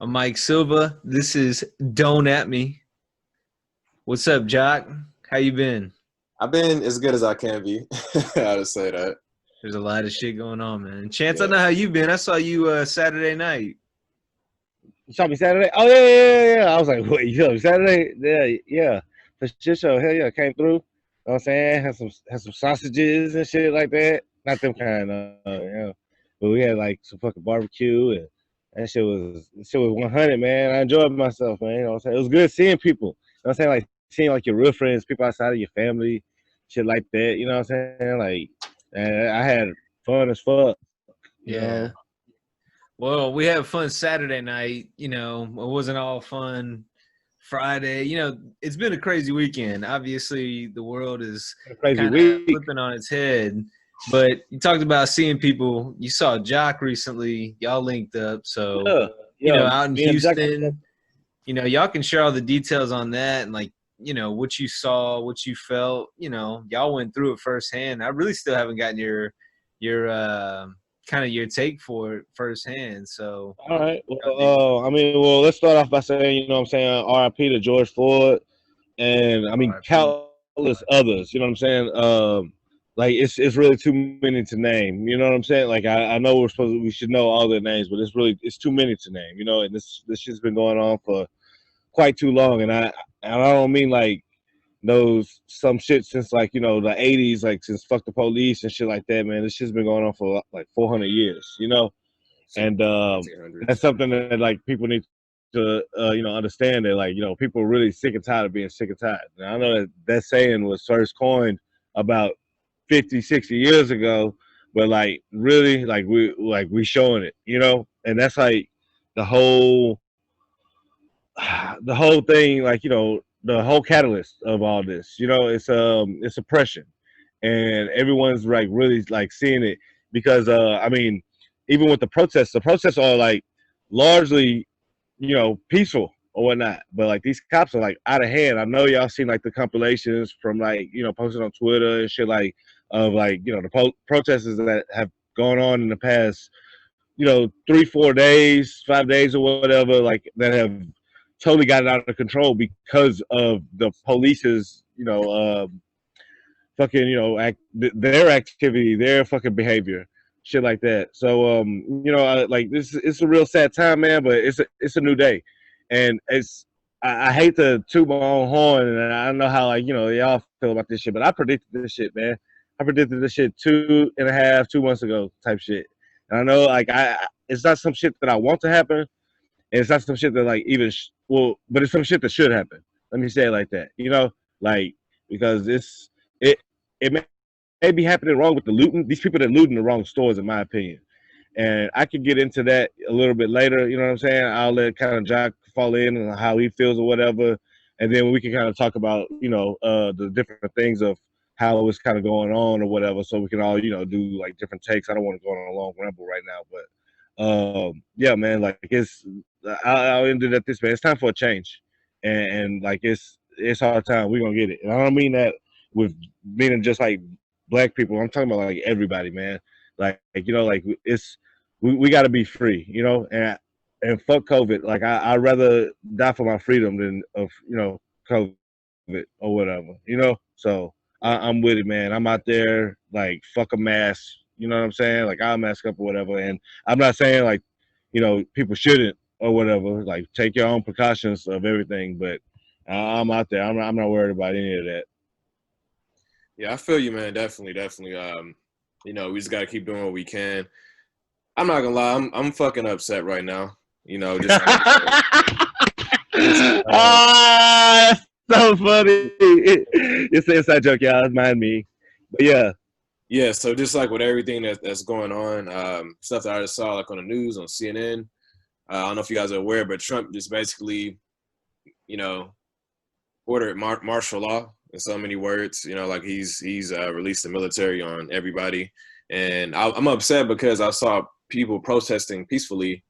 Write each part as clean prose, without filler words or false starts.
I'm Mike Silva. This is Don't At Me. What's up, Jock? How you been? I've been as good as I can be. I would say that. There's a lot of shit going on, man. Chance, I Yeah. know how you been. I saw you Saturday night. You saw me Saturday? Oh yeah. I was like, wait, you saw me Saturday? Yeah. For shit show, hell yeah, came through. You know what I'm saying? Had some sausages and shit like that. Not them kind but we had like some fucking barbecue and that shit was 100, man. I enjoyed myself, man. You know what I'm saying? It was good seeing people. You know what I'm saying? Like seeing like your real friends, people outside of your family, shit like that. You know what I'm saying? Like, and I had fun as fuck. You Yeah. know? Well, we had fun Saturday night. It wasn't all fun Friday. It's been a crazy weekend. Obviously, the world is A crazy kind of week. flipping on its head. But you talked about seeing people. You saw Jock recently. Y'all linked up. So, Yeah. out in Me and Jack- Houston, y'all can share all the details on that and what you saw, what you felt. Y'all went through it firsthand. I really still haven't gotten your kind of your take for it firsthand. So All right. Well, let's start off by saying, you know what I'm saying, RIP to George Floyd, and I mean RIP. countless others. You know what I'm saying? Like it's really too many to name. You know what I'm saying? Like I know we should know all their names, but it's too many to name. You know, and this shit's been going on for quite too long, and I don't mean like those some shit since like the 80s, like since fuck the police and shit like that, man. This shit's been going on for like 400 years. And that's something that like people need to understand that like people are really sick and tired of being sick and tired. Now, I know that saying was first coined about 50, 60 years ago, but like really like we showing it, and that's like the whole the whole thing, like the whole catalyst of all this. It's oppression, and everyone's like really like seeing it because I mean, even with the protests are like largely peaceful or whatnot, but like these cops are like out of hand. I know y'all seen like the compilations from like posted on Twitter and shit, like of like the protesters that have gone on in the past 3-4 days, 5 days or whatever, like that have totally got it out of control because of the police's fucking their activity, their fucking behavior, shit like that. So like this, it's a real sad time, man, but it's a new day, and I hate to toot my own horn, and I don't know how like y'all feel about this shit, but I predicted this shit, man. I predicted this shit 2.5, 2 months ago, type shit. And I know like it's not some shit that I want to happen, and it's not some shit that like but it's some shit that should happen. Let me say it like that, like because it it may be happening wrong with the looting. These people that looting the wrong stores, in my opinion. And I could get into that a little bit later. You know what I'm saying? I'll let kind of Jack fall in and how he feels or whatever, and then we can kind of talk about the different things of how it's kind of going on or whatever, so we can all do like different takes. I don't want to go on a long ramble right now, but yeah, man, like I'll end it at this, man. It's time for a change, and like it's our time. We're gonna get it, and I don't mean that with meaning just like black people. I'm talking about like everybody, man. Like like we got to be free, and fuck COVID. Like I'd rather die for my freedom than of COVID or whatever, So I'm with it, man. I'm out there like fuck a mask. You know what I'm saying? Like I'll mask up or whatever. And I'm not saying like people shouldn't or whatever. Like take your own precautions of everything, but I'm out there. I'm not worried about any of that. Yeah, I feel you, man. Definitely. We just gotta keep doing what we can. I'm not gonna lie, I'm fucking upset right now. Just Ah, so funny. It's an inside joke, y'all. Mind me. But yeah. Yeah, so just like with everything that's going on, stuff that I just saw like on the news on CNN. I don't know if you guys are aware, but Trump just basically, ordered martial law in so many words. Like he's released the military on everybody, and I'm upset because I saw people protesting peacefully,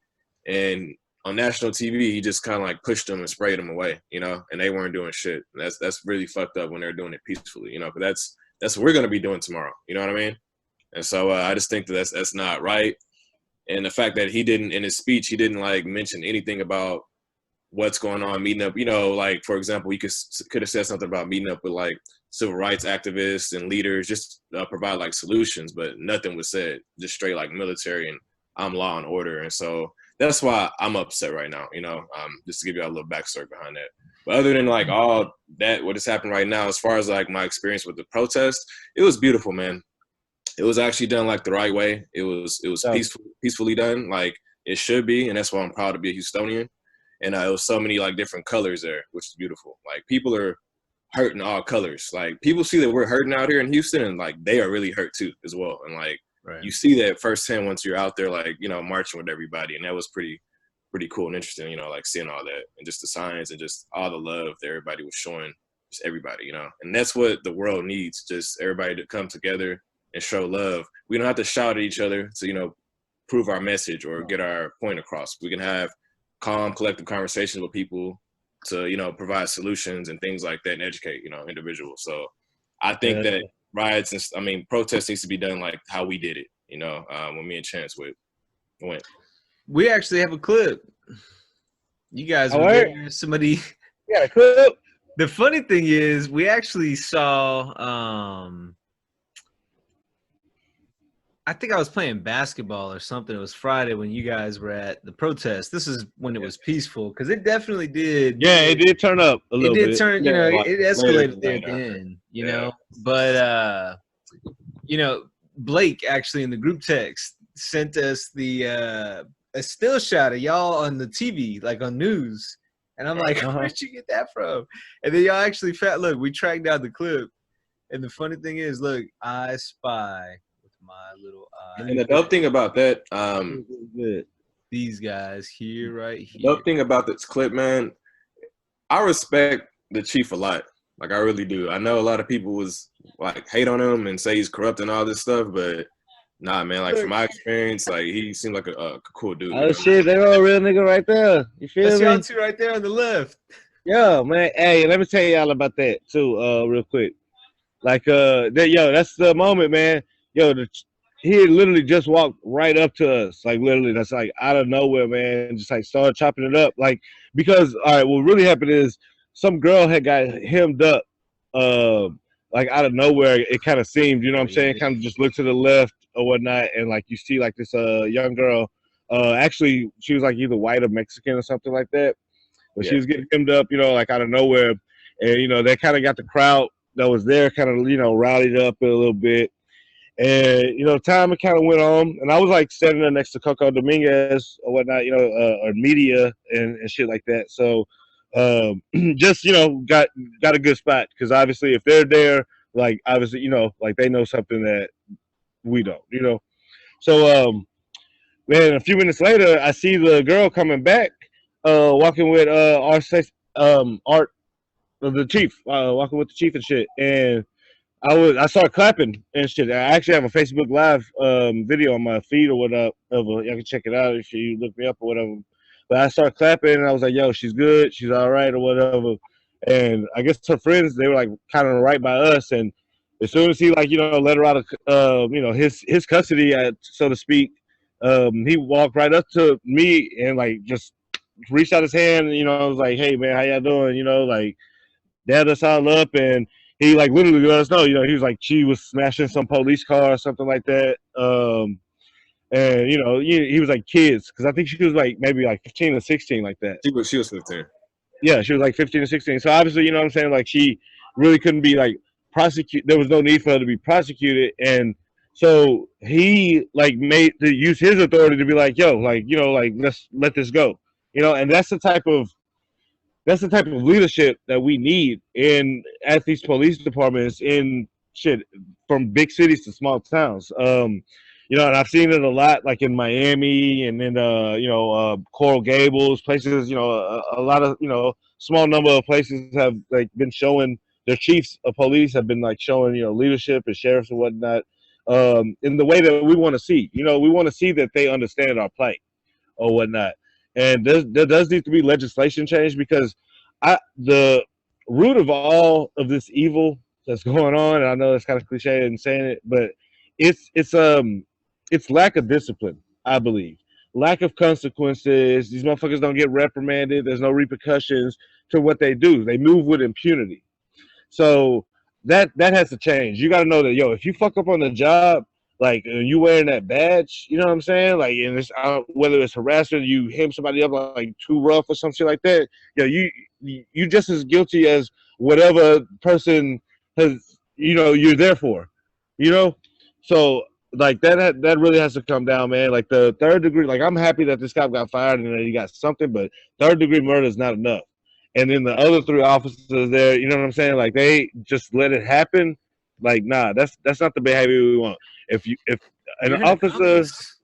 and on national TV he just kind of like pushed them and sprayed them away, and they weren't doing shit. And that's really fucked up when they're doing it peacefully, but that's what we're gonna be doing tomorrow. You know what I mean? And so I just think that's not right. And the fact that he didn't, in his speech, he didn't like mention anything about what's going on, meeting up, you know, like, for example, you could have said something about meeting up with like civil rights activists and leaders, just provide like solutions, but nothing was said, just straight like military and I'm law and order. And so that's why I'm upset right now, you know, just to give you a little backstory behind that. But other than like all that, what has happened right now, as far as like my experience with the protest, it was beautiful, man. It was actually done like the right way. It was peacefully done, like it should be, and that's why I'm proud to be a Houstonian. And it was so many like different colors there, which is beautiful. Like people are hurting all colors. Like people see that we're hurting out here in Houston, and like they are really hurt too as well. And like you see that firsthand once you're out there, like, you know, marching with everybody, and that was pretty cool and interesting. You know, like seeing all that and just the signs and just all the love that everybody was showing, just everybody. You know, and that's what the world needs: just everybody to come together and show love. We don't have to shout at each other to, you know, prove our message or get our point across. We can have calm, collective conversations with people to, you know, provide solutions and things like that and educate, you know, individuals. So I think that riots and, I mean, protests needs to be done like how we did it, you know, when me and Chance went. We actually have a clip. You guys were there. Somebody got a clip. The funny thing is we actually saw I think I was playing basketball or something. It was Friday when you guys were at the protest. This is when it was peaceful, because it definitely did. Yeah, it did turn up a little bit. It did turn, you know, it escalated there at the end, you know. But, you know, Blake actually in the group text sent us a still shot of y'all on the TV, like on news. And I'm like, where'd you get that from? And then y'all actually look, we tracked down the clip. And the funny thing is, look, I spy my little eye. And the dope thing about that, these guys here, right here. The dope thing about this clip, man, I respect the chief a lot. Like I really do. I know a lot of people was like hate on him and say he's corrupt and all this stuff, but nah, man. Like from my experience, like he seemed like a cool dude. Oh shit, they are a real nigga right there. You feel me? That's y'all two right there on the left. Yeah, man. Hey, let me tell y'all about that too, real quick. Like that's the moment, man. Yo, he literally just walked right up to us, like literally, that's like out of nowhere, man. Just like started chopping it up, like because all right, what really happened is some girl had got hemmed up, like out of nowhere. It kind of seemed, you know what I'm saying, kind of just looked to the left or whatnot, and like you see like this young girl, actually she was like either white or Mexican or something like that, but she was getting hemmed up, you know, like out of nowhere, and you know they kind of got the crowd that was there kind of, you know, rallied up a little bit. And, you know, time kind of went on, and I was like standing there next to Coco Dominguez or whatnot, you know, or media and shit like that. So just, you know, got a good spot, because obviously if they're there, like obviously, you know, like they know something that we don't, you know. So man, a few minutes later, I see the girl coming back, walking with Art, the chief, walking with the chief and shit, and I started clapping and shit. I actually have a Facebook Live video on my feed or whatever. You can check it out if you look me up or whatever. But I started clapping and I was like, yo, she's good. She's all right or whatever. And I guess her friends, they were like kind of right by us. And as soon as he like, you know, let her out of, you know, his custody, so to speak, he walked right up to me and like just reached out his hand. And, you know, I was like, hey, man, how y'all doing? You know, like dabbed us all up, and he like literally let us know, you know, he was like, she was smashing some police car or something like that. And, you know, he was like kids, because I think she was like maybe like 15 or 16 like that. She was 15. Yeah, she was like 15 or 16. So obviously, you know what I'm saying, like she really couldn't be like prosecuted. There was no need for her to be prosecuted. And so he like made to use his authority to be like, yo, like, you know, like let's let this go. You know, and that's the type of leadership that we need at these police departments in shit from big cities to small towns. You know, and I've seen it a lot, like in Miami and in you know, Coral Gables, places. You know, a lot of, you know, small number of places have like been showing their chiefs of police have been like showing, you know, leadership and sheriffs and whatnot, in the way that we want to see. You know, we want to see that they understand our plight or whatnot. And there does need to be legislation change, because the root of all of this evil that's going on, and I know it's kind of cliche in saying it, but it's lack of discipline, I believe. lack of consequences. These motherfuckers don't get reprimanded. There's no repercussions to what they do. They move with impunity. So that has to change. You got to know that, yo, if you fuck up on the job, like you wearing that badge, you know what I'm saying? Like, and it's whether it's harassment, you hit somebody up like too rough or some shit like that. Yo, you just as guilty as whatever person has. You know, you're there for. You know, so like that really has to come down, man. Like the third degree. Like I'm happy that this cop got fired and that he got something, but third degree murder is not enough. And then the other three officers there, you know what I'm saying? Like they just let it happen. Like nah, that's not the behavior we want. If an You're an officer, accomplice.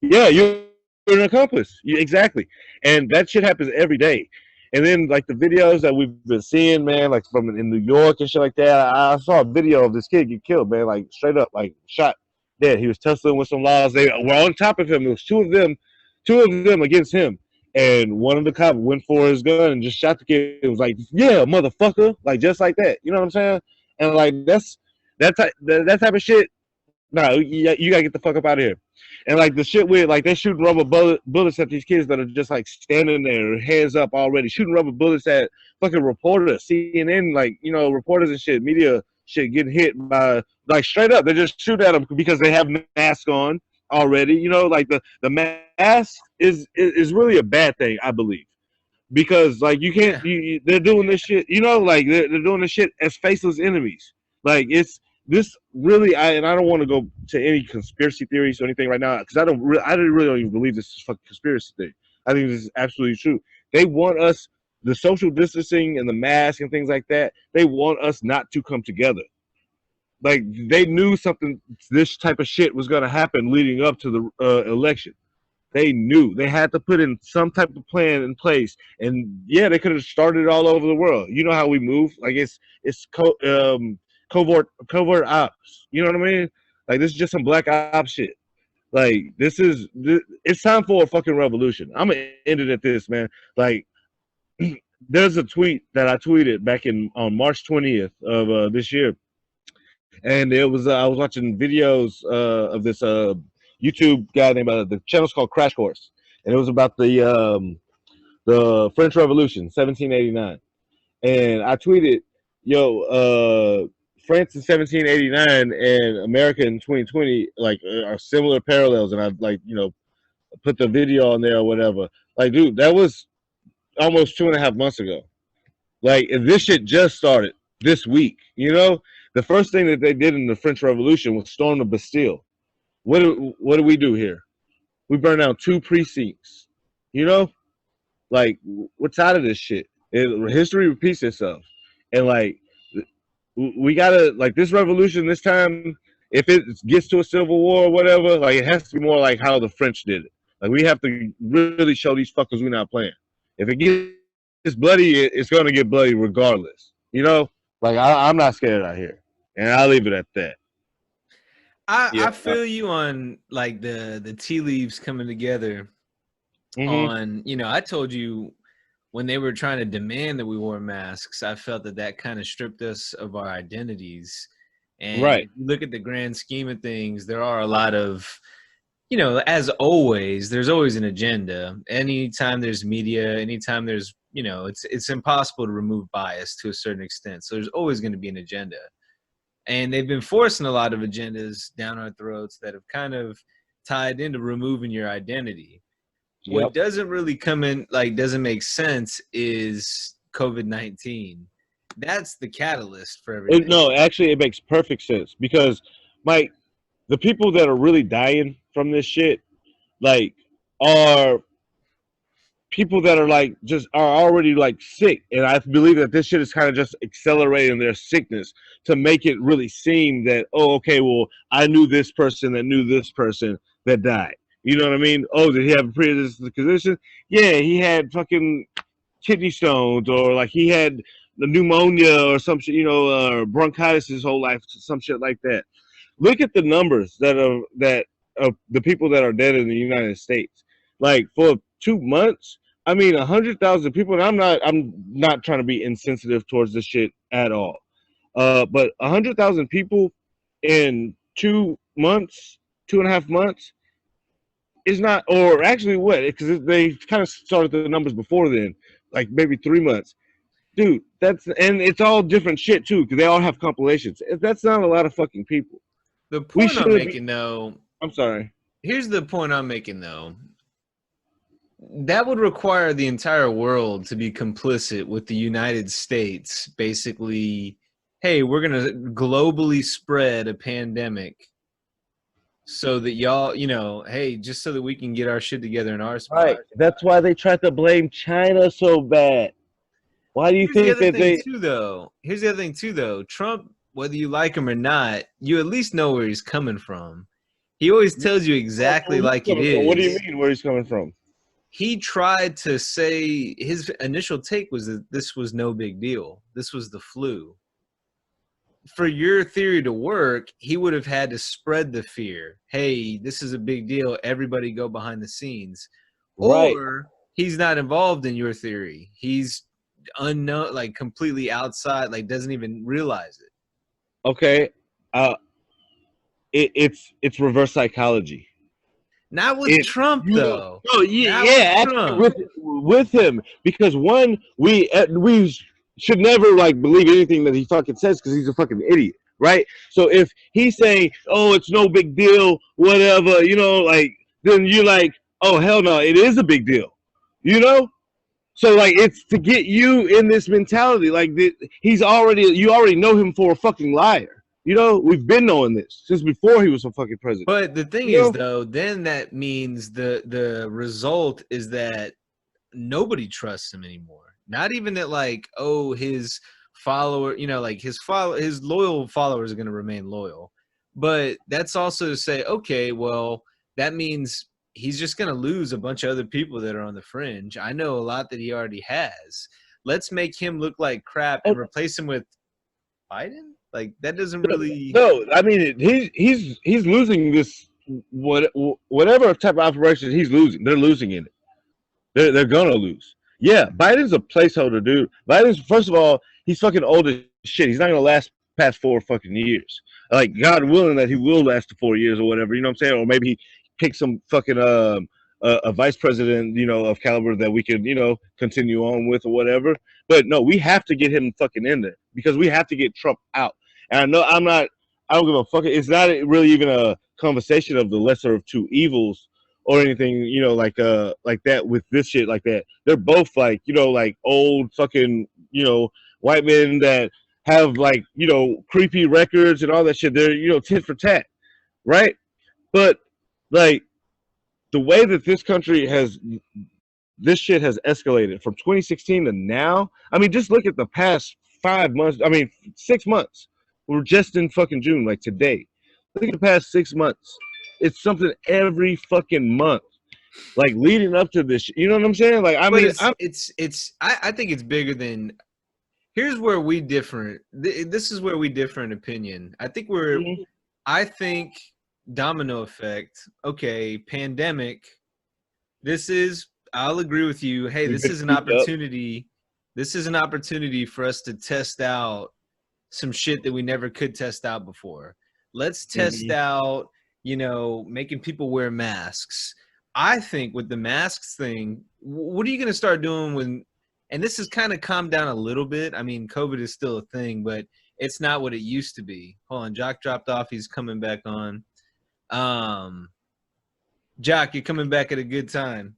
yeah, you're an accomplice. Exactly, and that shit happens every day. And then like the videos that we've been seeing, man, like from in New York and shit like that. I saw a video of this kid get killed, man, like straight up, like shot dead. He was tussling with some laws. They were on top of him. There was two of them against him. And one of the cops went for his gun and just shot the kid. It was like, yeah, motherfucker, like just like that. You know what I'm saying? And like that type of shit. No, you gotta get the fuck up out of here. And like the shit with like they shooting rubber bullets at these kids that are just like standing there, hands up already, shooting rubber bullets at fucking reporters, CNN, like you know, reporters and shit, media shit getting hit by like straight up. They just shoot at them because they have masks on already. You know, like the mask is really a bad thing, I believe, because like you can't. They're doing this shit. You know, like they're doing this shit as faceless enemies. Like it's this really. I don't want to go to any conspiracy theories or anything right now because I really don't even believe this is a fucking conspiracy thing. I think this is absolutely true. They want us the social distancing and the mask and things like that. They want us not to come together. Like they knew something, this type of shit was going to happen leading up to the election. They knew they had to put in some type of plan in place, and yeah, they could have started all over the world. You know how we move? Like it's covert ops. You know what I mean? Like this is just some black ops shit. Like it's time for a fucking revolution. I'm gonna end it at this, man. Like there's a tweet that I tweeted back on March 20th of this year. And it was I was watching videos of this YouTube guy named the channel's called Crash Course, and it was about the French Revolution, 1789. And I tweeted, "Yo, France in 1789 and America in 2020 like are similar parallels." And I like put the video on there or whatever. Like, dude, that was almost 2.5 months ago. Like, and this shit just started this week. You know, the first thing that they did in the French Revolution was storm the Bastille. What do we do here? We burn down 2 precincts. You know, like we're tired of this shit. History repeats itself, and like we gotta like this revolution this time. If it gets to a civil war or whatever, like it has to be more like how the French did it. Like we have to really show these fuckers we're not playing. If it gets bloody, it's gonna get bloody regardless. You know, like I'm not scared out here, and I'll leave it at that. I feel you on like the tea leaves coming together. On I told you when they were trying to demand that we wore masks, I felt that kind of stripped us of our identities. And if you look at the grand scheme of things, there are a lot of, as always, there's always an agenda. Anytime there's media, anytime there's, it's impossible to remove bias to a certain extent. So there's always going to be an agenda. And they've been forcing a lot of agendas down our throats that have kind of tied into removing your identity. What doesn't really come in, doesn't make sense is COVID-19. That's the catalyst for everything. No, actually, it makes perfect sense because, Mike, the people that are really dying from this shit, are people that are are already sick, and I believe that this shit is kind of just accelerating their sickness to make it really seem that I knew this person that knew this person that died. You know what I mean? Oh, did he have a pre-existing condition? Yeah, he had fucking kidney stones, or he had the pneumonia or some shit, bronchitis his whole life, some shit like that. Look at the numbers that of the people that are dead in the United States. For 2 months, 100,000 people, and I'm not trying to be insensitive towards this shit at all. But 100,000 people in 2 months, 2.5 months, It's not, or actually what? Because they kind of started the numbers before then, like maybe 3 months. Dude, and it's all different shit too, because they all have compilations. That's not a lot of fucking people. The We point I'm should making, though, I'm sorry. here's the point I'm making, though. That would require the entire world to be complicit with the United States, basically, hey, we're going to globally spread a pandemic so that y'all, hey, just so that we can get our shit together in our spot. Right. That's why they tried to blame China so bad. Why do you think that they? Here's the other thing too, though. Trump, whether you like him or not, you at least know where he's coming from. He always tells you exactly like it is. What do you mean? Where he's coming from? He tried to say, his initial take was that this was no big deal. This was the flu. For your theory to work, he would have had to spread the fear. Hey, this is a big deal. Everybody go behind the scenes. Right. Or he's not involved in your theory. He's unknown, like completely outside, like doesn't even realize it. Okay. It's reverse psychology. Not with Trump, though. Oh, yeah, with him, because one, we should never like believe anything that he fucking says because he's a fucking idiot, right? So if he's saying, "Oh, it's no big deal," whatever, like, then you're like, "Oh, hell no, it is a big deal," So like, it's to get you in this mentality, like you already know him for a fucking liar. We've been knowing this since before he was a fucking president. But the thing is, though, then that means the result is that nobody trusts him anymore. Not even that, like, oh, his follower, like his loyal followers are going to remain loyal. But that's also to say, okay, well, that means he's just going to lose a bunch of other people that are on the fringe. I know a lot that he already has. Let's make him look like crap and replace him with Biden? Like, that doesn't really. No, I mean, he's losing this whatever type of operation he's losing. They're losing in it. They're gonna lose. Yeah, Biden's a placeholder, dude. Biden's, first of all, he's fucking old as shit. He's not gonna last past 4 fucking years. Like, God willing that he will last the 4 years or whatever. You know what I'm saying? Or maybe he picks some fucking a vice president, of caliber that we can, continue on with or whatever. But no, we have to get him fucking in there because we have to get Trump out. And I know I don't give a fuck. It's not really even a conversation of the lesser of two evils or anything, like that with this shit like that. They're both like, like old fucking, white men that have like, creepy records and all that shit. They're, tit for tat, right? But like the way that this shit has escalated from 2016 to now. I mean, just look at the past 5 months. I mean, 6 months. We're just in fucking June, like today. Look at the past 6 months. It's something every fucking month, like leading up to this. You know what I'm saying? Like, I mean, I think it's bigger than. Here's where we differ. This is where we differ in opinion. I think I think domino effect. Okay, pandemic. I'll agree with you. Hey, this is an opportunity. This is an opportunity for us to test out some shit that we never could test out before. Let's test out, making people wear masks. I think with the masks thing, what are you going to start doing when, and this has kind of calmed down a little bit. I mean, COVID is still a thing, but it's not what it used to be. Hold on, Jock dropped off. He's coming back on. Jock, you're coming back at a good time.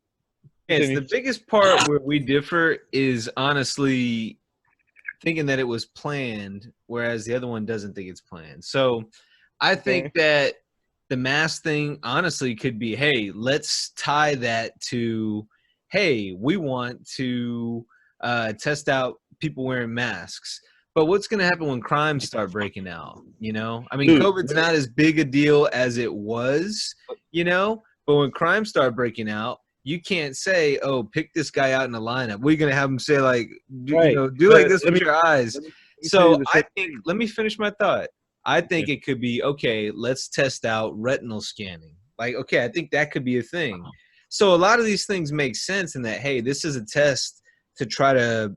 Yes, the biggest part where we differ is honestly thinking that it was planned, whereas the other one doesn't think it's planned. So I think that the mask thing honestly could be, hey, let's tie that to, hey, we want to test out people wearing masks. But what's going to happen when crimes start breaking out? I mean, COVID's not as big a deal as it was, but when crimes start breaking out, you can't say, "Oh, pick this guy out in the lineup." We're gonna have him say, "Like, do like this with your eyes." So I think. Let me finish my thought. I think it could be okay. Let's test out retinal scanning. Like, okay, I think that could be a thing. So a lot of these things make sense in that. Hey, this is a test to try to,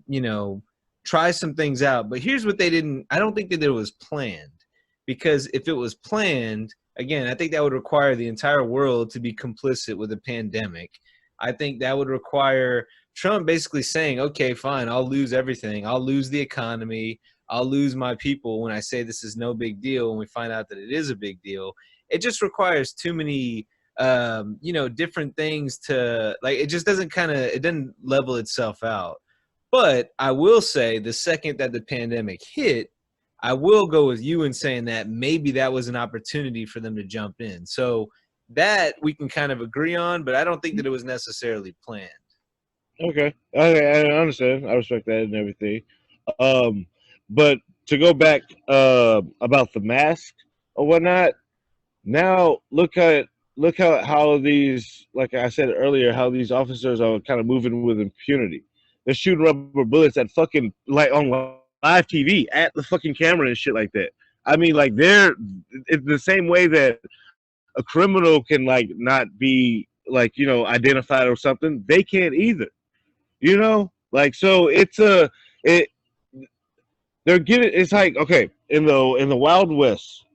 try some things out. But here's what they didn't. I don't think that it was planned, because if it was planned, again, I think that would require the entire world to be complicit with a pandemic. I think that would require Trump basically saying, okay, fine, I'll lose everything. I'll lose the economy. I'll lose my people when I say this is no big deal and we find out that it is a big deal. It just requires too many, different things to, like, it just doesn't it doesn't level itself out. But I will say the second that the pandemic hit, I will go with you in saying that maybe that was an opportunity for them to jump in. So that we can kind of agree on, but I don't think that it was necessarily planned. Okay, I understand. I respect that and everything. But to go back about the mask or whatnot, now look how these, like I said earlier, how these officers are kind of moving with impunity. They're shooting rubber bullets at fucking, like, on live TV at the fucking camera and shit like that. I mean, like, it's the same way that a criminal can, like, not be, like, identified or something. They can't either. Like, so it they're getting, it's like, okay, in the Wild West,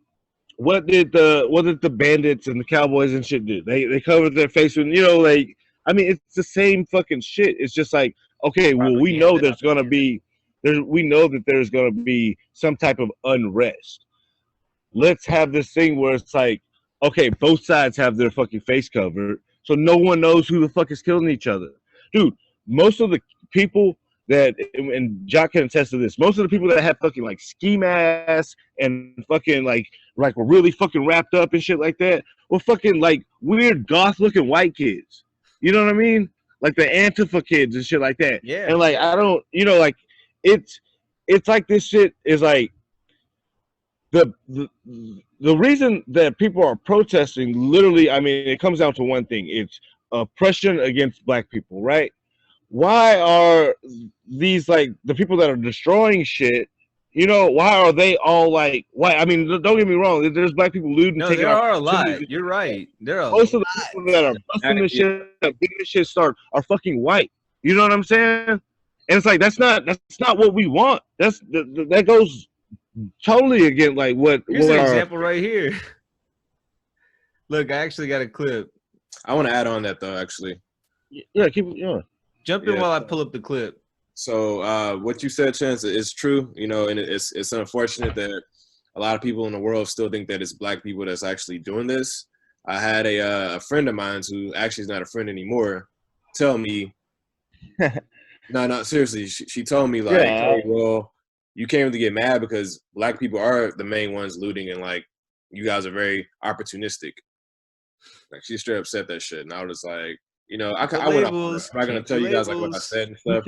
what did the bandits and the cowboys and shit do? They covered their face with, like, I mean, it's the same fucking shit. It's just like, okay, well, we know that there's gonna be some type of unrest. Let's have this thing where it's like, okay, both sides have their fucking face covered, so no one knows who the fuck is killing each other. Dude, most of the people that, and Jock can attest to this, most of the people that have fucking, like, ski masks and fucking, like were really fucking wrapped up and shit like that were fucking, like, weird goth looking white kids. You know what I mean? Like the Antifa kids and shit like that. Yeah. And, like, I don't, like, it's like this shit is like the reason that people are protesting, literally, I mean, it comes down to one thing. It's oppression against black people, right? Why are these, like, the people that are destroying shit, why are they all like, why? I mean, don't get me wrong. There's black people looting. No, there are a lot. You're right. There are most of the people that are busting this shit up, getting this shit started, are fucking white. You know what I'm saying? And it's like, that's not what we want. That goes totally against, like, what. Here's an example right here. Look, I actually got a clip. I want to add on that though, actually. Yeah, keep it. Yeah. Jump in while I pull up the clip. So what you said, Chance, is true. And it's unfortunate that a lot of people in the world still think that it's black people that's actually doing this. I had a friend of mine who actually is not a friend anymore tell me, no, seriously, she told me, like, hey, well, you can't really get mad because black people are the main ones looting, and, like, you guys are very opportunistic. Like, she straight up said that shit, and I was like, I went up. I'm not gonna tell you guys, like, what I said and stuff.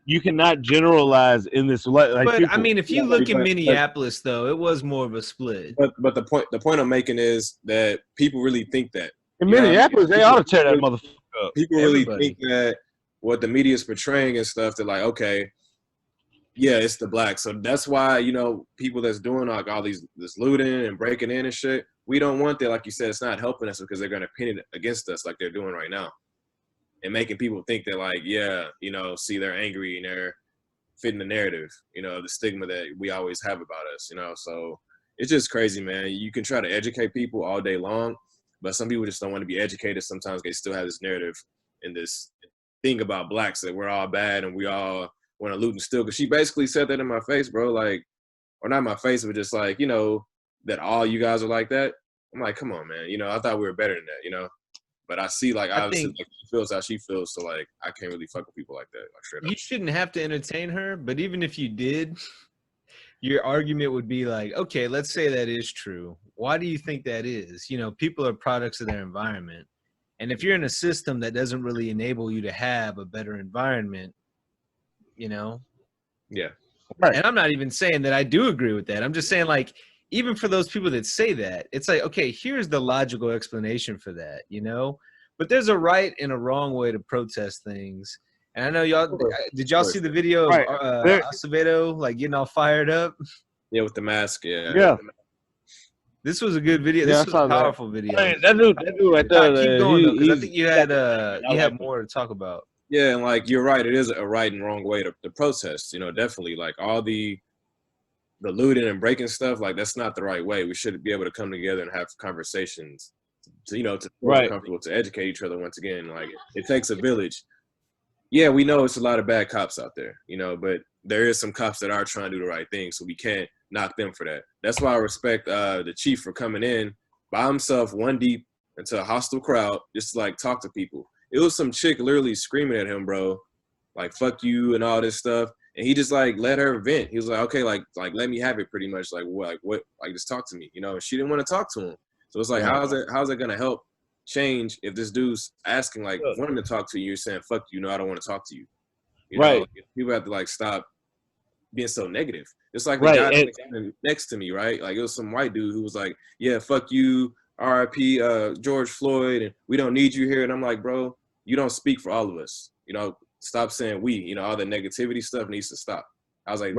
You cannot generalize in this. Like, but people, I mean, if you look in Minneapolis, though, it was more of a split. But the point I'm making is that people really think that in Minneapolis, they ought to tear that motherfucker up. People really think that what the media is portraying and stuff. They're like, okay, yeah, it's the blacks. So that's why, people that's doing, like, all this looting and breaking in and shit, we don't want that. Like you said, it's not helping us because they're gonna pin it against us like they're doing right now. And making people think that, like, yeah, see, they're angry and they're fitting the narrative, the stigma that we always have about us, So it's just crazy, man. You can try to educate people all day long, but some people just don't want to be educated. Sometimes they still have this narrative and this thing about blacks that we're all bad and we all want to loot and steal. Because she basically said that in my face, bro. Like, or not in my face, but just like, that all you guys are like that. I'm like, come on, man. I thought we were better than that, But I see, like, obviously, like, she feels how she feels, so, like, I can't really fuck with people like that. Like, straight up. You shouldn't have to entertain her, but even if you did, your argument would be like, okay, let's say that is true. Why do you think that is? People are products of their environment. And if you're in a system that doesn't really enable you to have a better environment, Yeah. Right. And I'm not even saying that I do agree with that. I'm just saying, like, even for those people that say that, it's like, okay, here's the logical explanation for that, But there's a right and a wrong way to protest things. And I know y'all, did y'all see the video of Acevedo, like, getting all fired up? Yeah, with the mask, yeah. Yeah. This was a good video. This was a powerful video. Hey, that dude right there. Keep going, though, because I think you had more to talk about. Yeah, and, like, you're right. It is a right and wrong way to protest, definitely. Like, all the the looting and breaking stuff, like that's not the right way. We should be able to come together and have conversations to, you know, to feel comfortable, to educate each other. Once again, like it takes a village. Yeah, we know it's a lot of bad cops out there, you know, but there is some cops that are trying to do the right thing, so we can't knock them for that. That's why I respect the chief for coming in by himself, one deep, into a hostile crowd, just to like talk to people. It was some chick literally screaming at him, bro, like "fuck you" and all this stuff, and he just like let her vent. He was like, "Okay, like let me have it," pretty much. Like what, like just talk to me, you know. And she didn't want to talk to him, so it's like, how's it gonna help change if this dude's asking, like, wanting to talk to you, you're saying "fuck you"? No, I don't want to talk to you. You know, like, people have to like stop being so negative. It's like the guy next to me, right? Like it was some white dude who was like, "Yeah, fuck you, R.I.P. George Floyd, and we don't need you here." And I'm like, bro, you don't speak for all of us. You know, stop saying we. You know, all the negativity stuff needs to stop. I was like,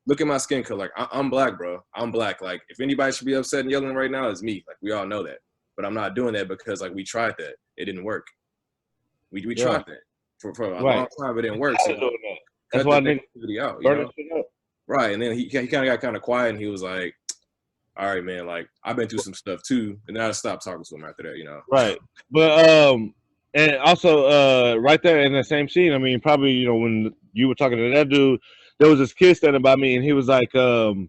look at my skin color. Like I'm black, bro. I'm black. Like if anybody should be upset and yelling right now, it's me. Like we all know that. But I'm not doing that because like we tried that. It didn't work. We tried that for a long time. It didn't work. So that's why negativity out. You know? Right. And then he kind of got kind of quiet and he was like, all right, man, like I've been through some stuff too. And then I stopped talking to him after that, you know. Right. But and also right there in that same scene, I mean, probably, you know, when you were talking to that dude, there was this kid standing by me and he was like, yo,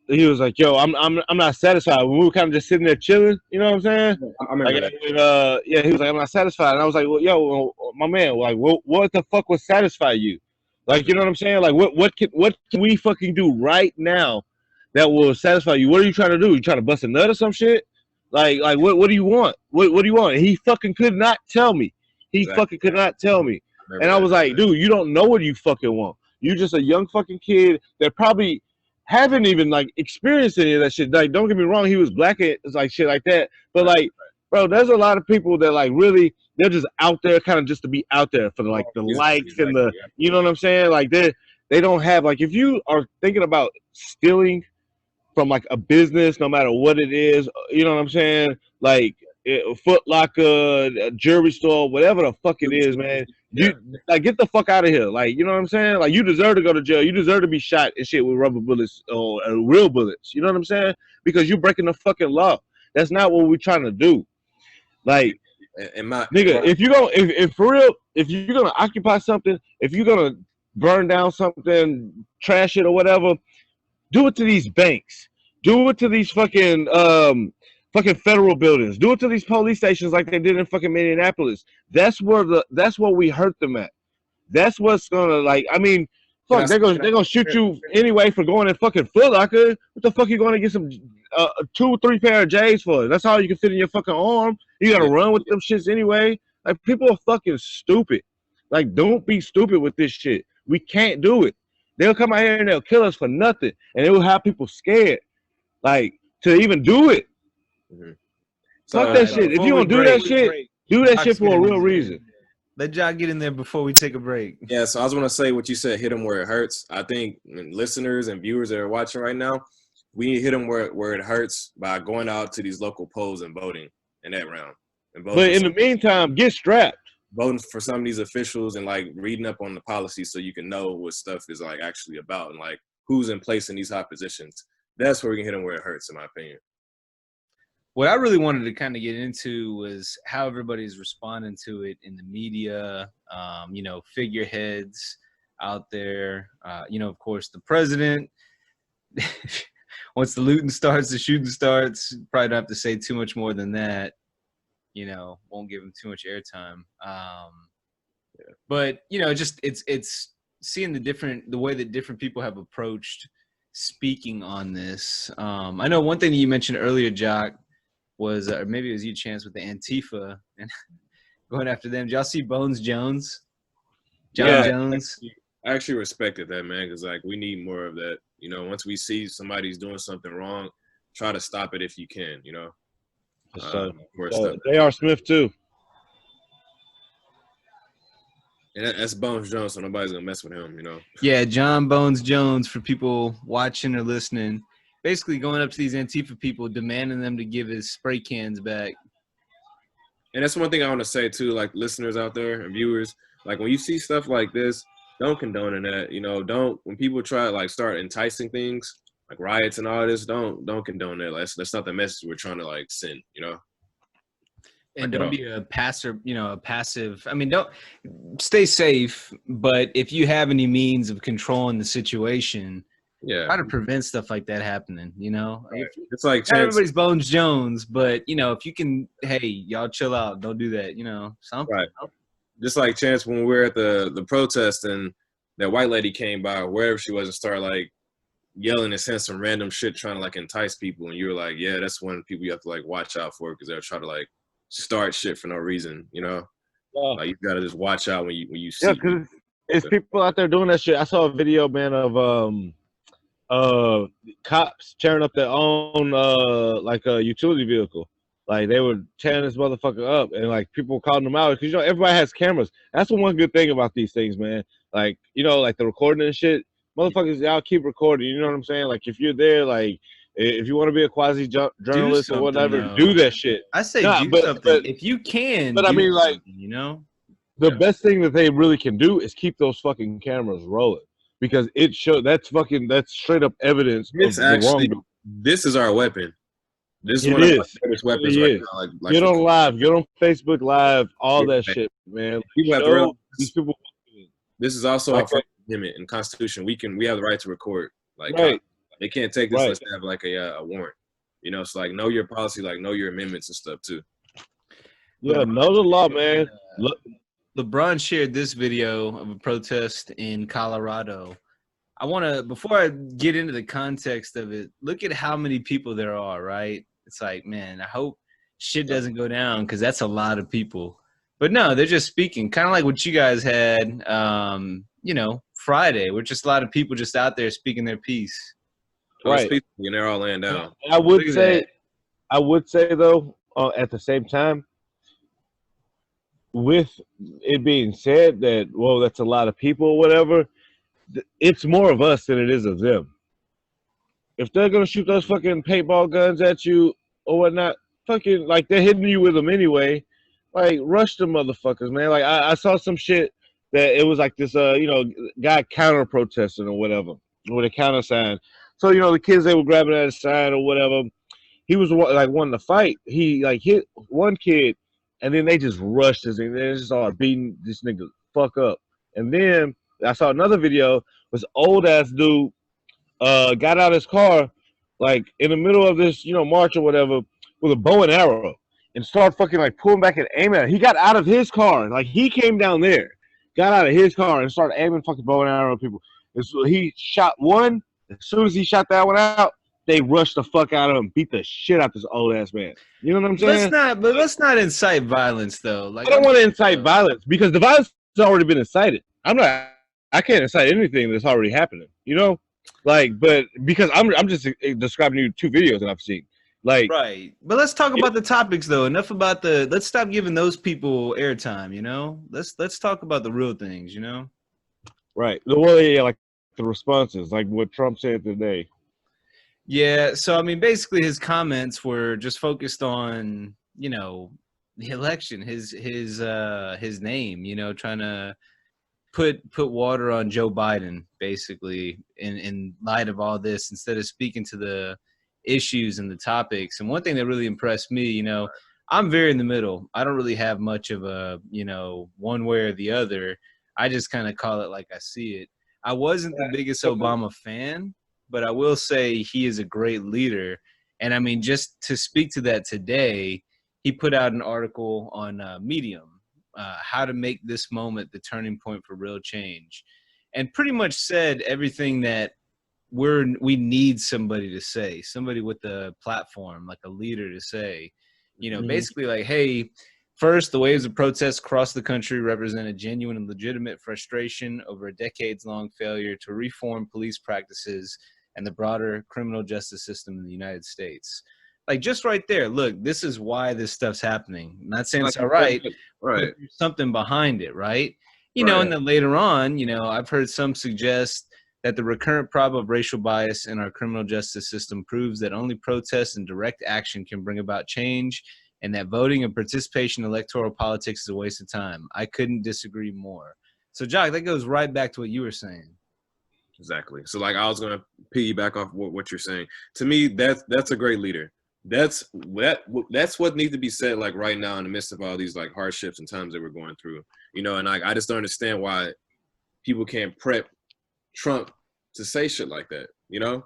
I'm not satisfied. When we were kind of just sitting there chilling, you know what I'm saying? I remember like, that. Yeah, he was like, I'm not satisfied. And I was like, well, yo, my man, like, what the fuck would satisfy you? Like, you know what I'm saying? Like, what can we fucking do right now that will satisfy you? What are you trying to do? You trying to bust a nut or some shit? Like what do you want? What do you want? And he fucking could not tell me. He fucking could not tell me. And I was like, dude, you don't know what you fucking want. You just a young fucking kid that probably haven't even like experienced any of that shit. Like, don't get me wrong, he was black and like shit like that. But like, bro, there's a lot of people that like really they're just out there kind of just to be out there for like the likes and the, you know what I'm saying? Like they don't have, like, if you are thinking about stealing from like a business, no matter what it is, you know what I'm saying? Like Foot Locker, a jewelry store, whatever the fuck it is, man. You like get the fuck out of here. Like, you know what I'm saying? Like, you deserve to go to jail. You deserve to be shot and shit with rubber bullets or real bullets. You know what I'm saying? Because you're breaking the fucking law. That's not what we're trying to do. Like, nigga, if for real, if you're gonna occupy something, if you're gonna burn down something, trash it or whatever, do it to these banks. Do it to these fucking federal buildings. Do it to these police stations like they did in fucking Minneapolis. That's where we hurt them at. That's what's gonna, like, I mean, fuck, they're gonna shoot you anyway for going in fucking Foot Locker. What the fuck you gonna get some 2-3 pair of J's for? That's all you can fit in your fucking arm. You gotta run with them shits anyway. Like, people are fucking stupid. Like, don't be stupid with this shit. We can't do it. They'll come out here and they'll kill us for nothing, and it will have people scared, like, to even do it. Fuck that shit. If you don't do that shit, do that shit for a real reason. Let Joc get in there before we take a break. Yeah, so I was gonna say what you said, hit them where it hurts. I think listeners and viewers that are watching right now, we need to hit them where it hurts by going out to these local polls and voting in that round. But in the meantime, get strapped. Voting for some of these officials and like reading up on the policy so you can know what stuff is like actually about and like who's in place in these high positions. That's where we can hit them where it hurts, in my opinion. What I really wanted to kind of get into was how everybody's responding to it in the media, you know, figureheads out there. You know, of course, the president. Once the looting starts, the shooting starts. Probably don't have to say too much more than that. You know, won't give him too much airtime. But, you know, just it's seeing the way that different people have approached speaking on this. I know one thing that you mentioned earlier, Joc, was or maybe it was you, Chance, with the Antifa and going after them. Did y'all see Bones Jones? John Jones? I actually respected that, man, because like we need more of that. You know, once we see somebody's doing something wrong, try to stop it if you can, you know. J.R. Smith too. And that's Bones Jones, so nobody's gonna mess with him, you know. Yeah, John Bones Jones, for people watching or listening, basically going up to these Antifa people, demanding them to give his spray cans back. And that's one thing I want to say too, like listeners out there and viewers, like when you see stuff like this, don't condone that. You know, don't, when people try to like start enticing things, like riots and all this. Don't condone that. Like, that's not the message we're trying to like send. You know. And Like, don't be a passive, a passive. I mean, don't stay safe. But if you have any means of controlling the situation, yeah, try to prevent stuff like that happening. right. It's like Not Chance, everybody's Bones Jones, but if you can, hey, y'all chill out. Don't do that. Something. right? Just like Chance when we were at the protest and that white lady came by, wherever she was, and started like yelling and saying some random shit, trying to like entice people, and you were like, yeah, that's one people you have to like watch out for because they'll try to like start shit for no reason. Like you gotta just watch out when you see. Yeah, because it's people out there doing that shit. I saw a video, man, of cops tearing up their own like a utility vehicle. Like they were tearing this motherfucker up, and like people were calling them out because everybody has cameras. That's the one good thing about these things, man. Like like the recording and shit. Motherfuckers, y'all keep recording. You know what I'm saying? Like if you're there, like if you want to be a quasi journalist or whatever, do that shit. I say do something if you can. But I mean, like the best thing that they really can do is keep those fucking cameras rolling because it shows that's straight up evidence. It's actually this is our weapon. This is one of our greatest weapons right now. Like get on live, get on Facebook Live, all that shit, man. People have to realize these people. This is also our First Amendment and Constitution. We have the right to record. Like they can't take this unless they have like a warrant. So like know your policy, like know your amendments and stuff too. Yeah, know the law, man. LeBron shared this video of a protest in Colorado. I want to, before I get into the context of it, look at how many people there are, right? It's like, man, I hope shit doesn't go down because that's a lot of people. But no, they're just speaking, kind of like what you guys had, Friday, with just a lot of people just out there speaking their piece. Right. And they're all laying down. I would say though, at the same time, with it being said that, well, that's a lot of people or whatever, it's more of us than it is of them. If they're gonna shoot those fucking paintball guns at you or whatnot, fucking like they're hitting you with them anyway. Like rush the motherfuckers, man. Like I saw some shit that it was like this guy counter protesting or whatever with a counter sign. So the kids, they were grabbing at a sign or whatever. He was like wanting to fight. He like hit one kid, and then they just rushed us and they just started beating this nigga fuck up. And then I saw another video. This old ass dude got out of his car like in the middle of this march or whatever with a bow and arrow and started fucking like pulling back and aiming at it. He got out of his car, like he came down there, got out of his car and started aiming fucking bow and arrow at people. And so he shot one. As soon as he shot that one out, they rushed the fuck out of him, beat the shit out this old ass man. You know what I'm saying? Let's not incite violence though. Like I don't want to incite violence because the violence has already been incited. I can't incite anything that's already happening. But because I'm just describing you two videos that I've seen. Like right. But let's talk about the topics though. Enough about let's stop giving those people airtime, Let's talk about the real things, Right. Well, yeah, like the responses, like what Trump said today. Yeah, so I mean basically his comments were just focused on, the election, his name, trying to put water on Joe Biden, basically, in light of all this, instead of speaking to the issues and the topics. And one thing that really impressed me, I'm very in the middle. I don't really have much of a, one way or the other. I just kind of call it like I see it. I wasn't the biggest Obama fan, but I will say he is a great leader. And I mean, just to speak to that today, he put out an article on Medium, how to make this moment the turning point for real change, and pretty much said everything that we need somebody to say, somebody with a platform, like a leader to say, basically like, hey, first, the waves of protests across the country represent a genuine and legitimate frustration over a decades-long failure to reform police practices and the broader criminal justice system in the United States. Like, just right there, look, this is why this stuff's happening. I'm not saying it's all right, right? But there's something behind it, right? And then later on, I've heard some suggest that the recurrent problem of racial bias in our criminal justice system proves that only protest and direct action can bring about change, and that voting and participation in electoral politics is a waste of time. I couldn't disagree more. So, Jock, that goes right back to what you were saying. Exactly. So like I was gonna piggyback off what you're saying. To me, that's a great leader. That's what needs to be said like right now in the midst of all these like hardships and times that we're going through. You know, and I just don't understand why people can't prep Trump to say shit like that. You know,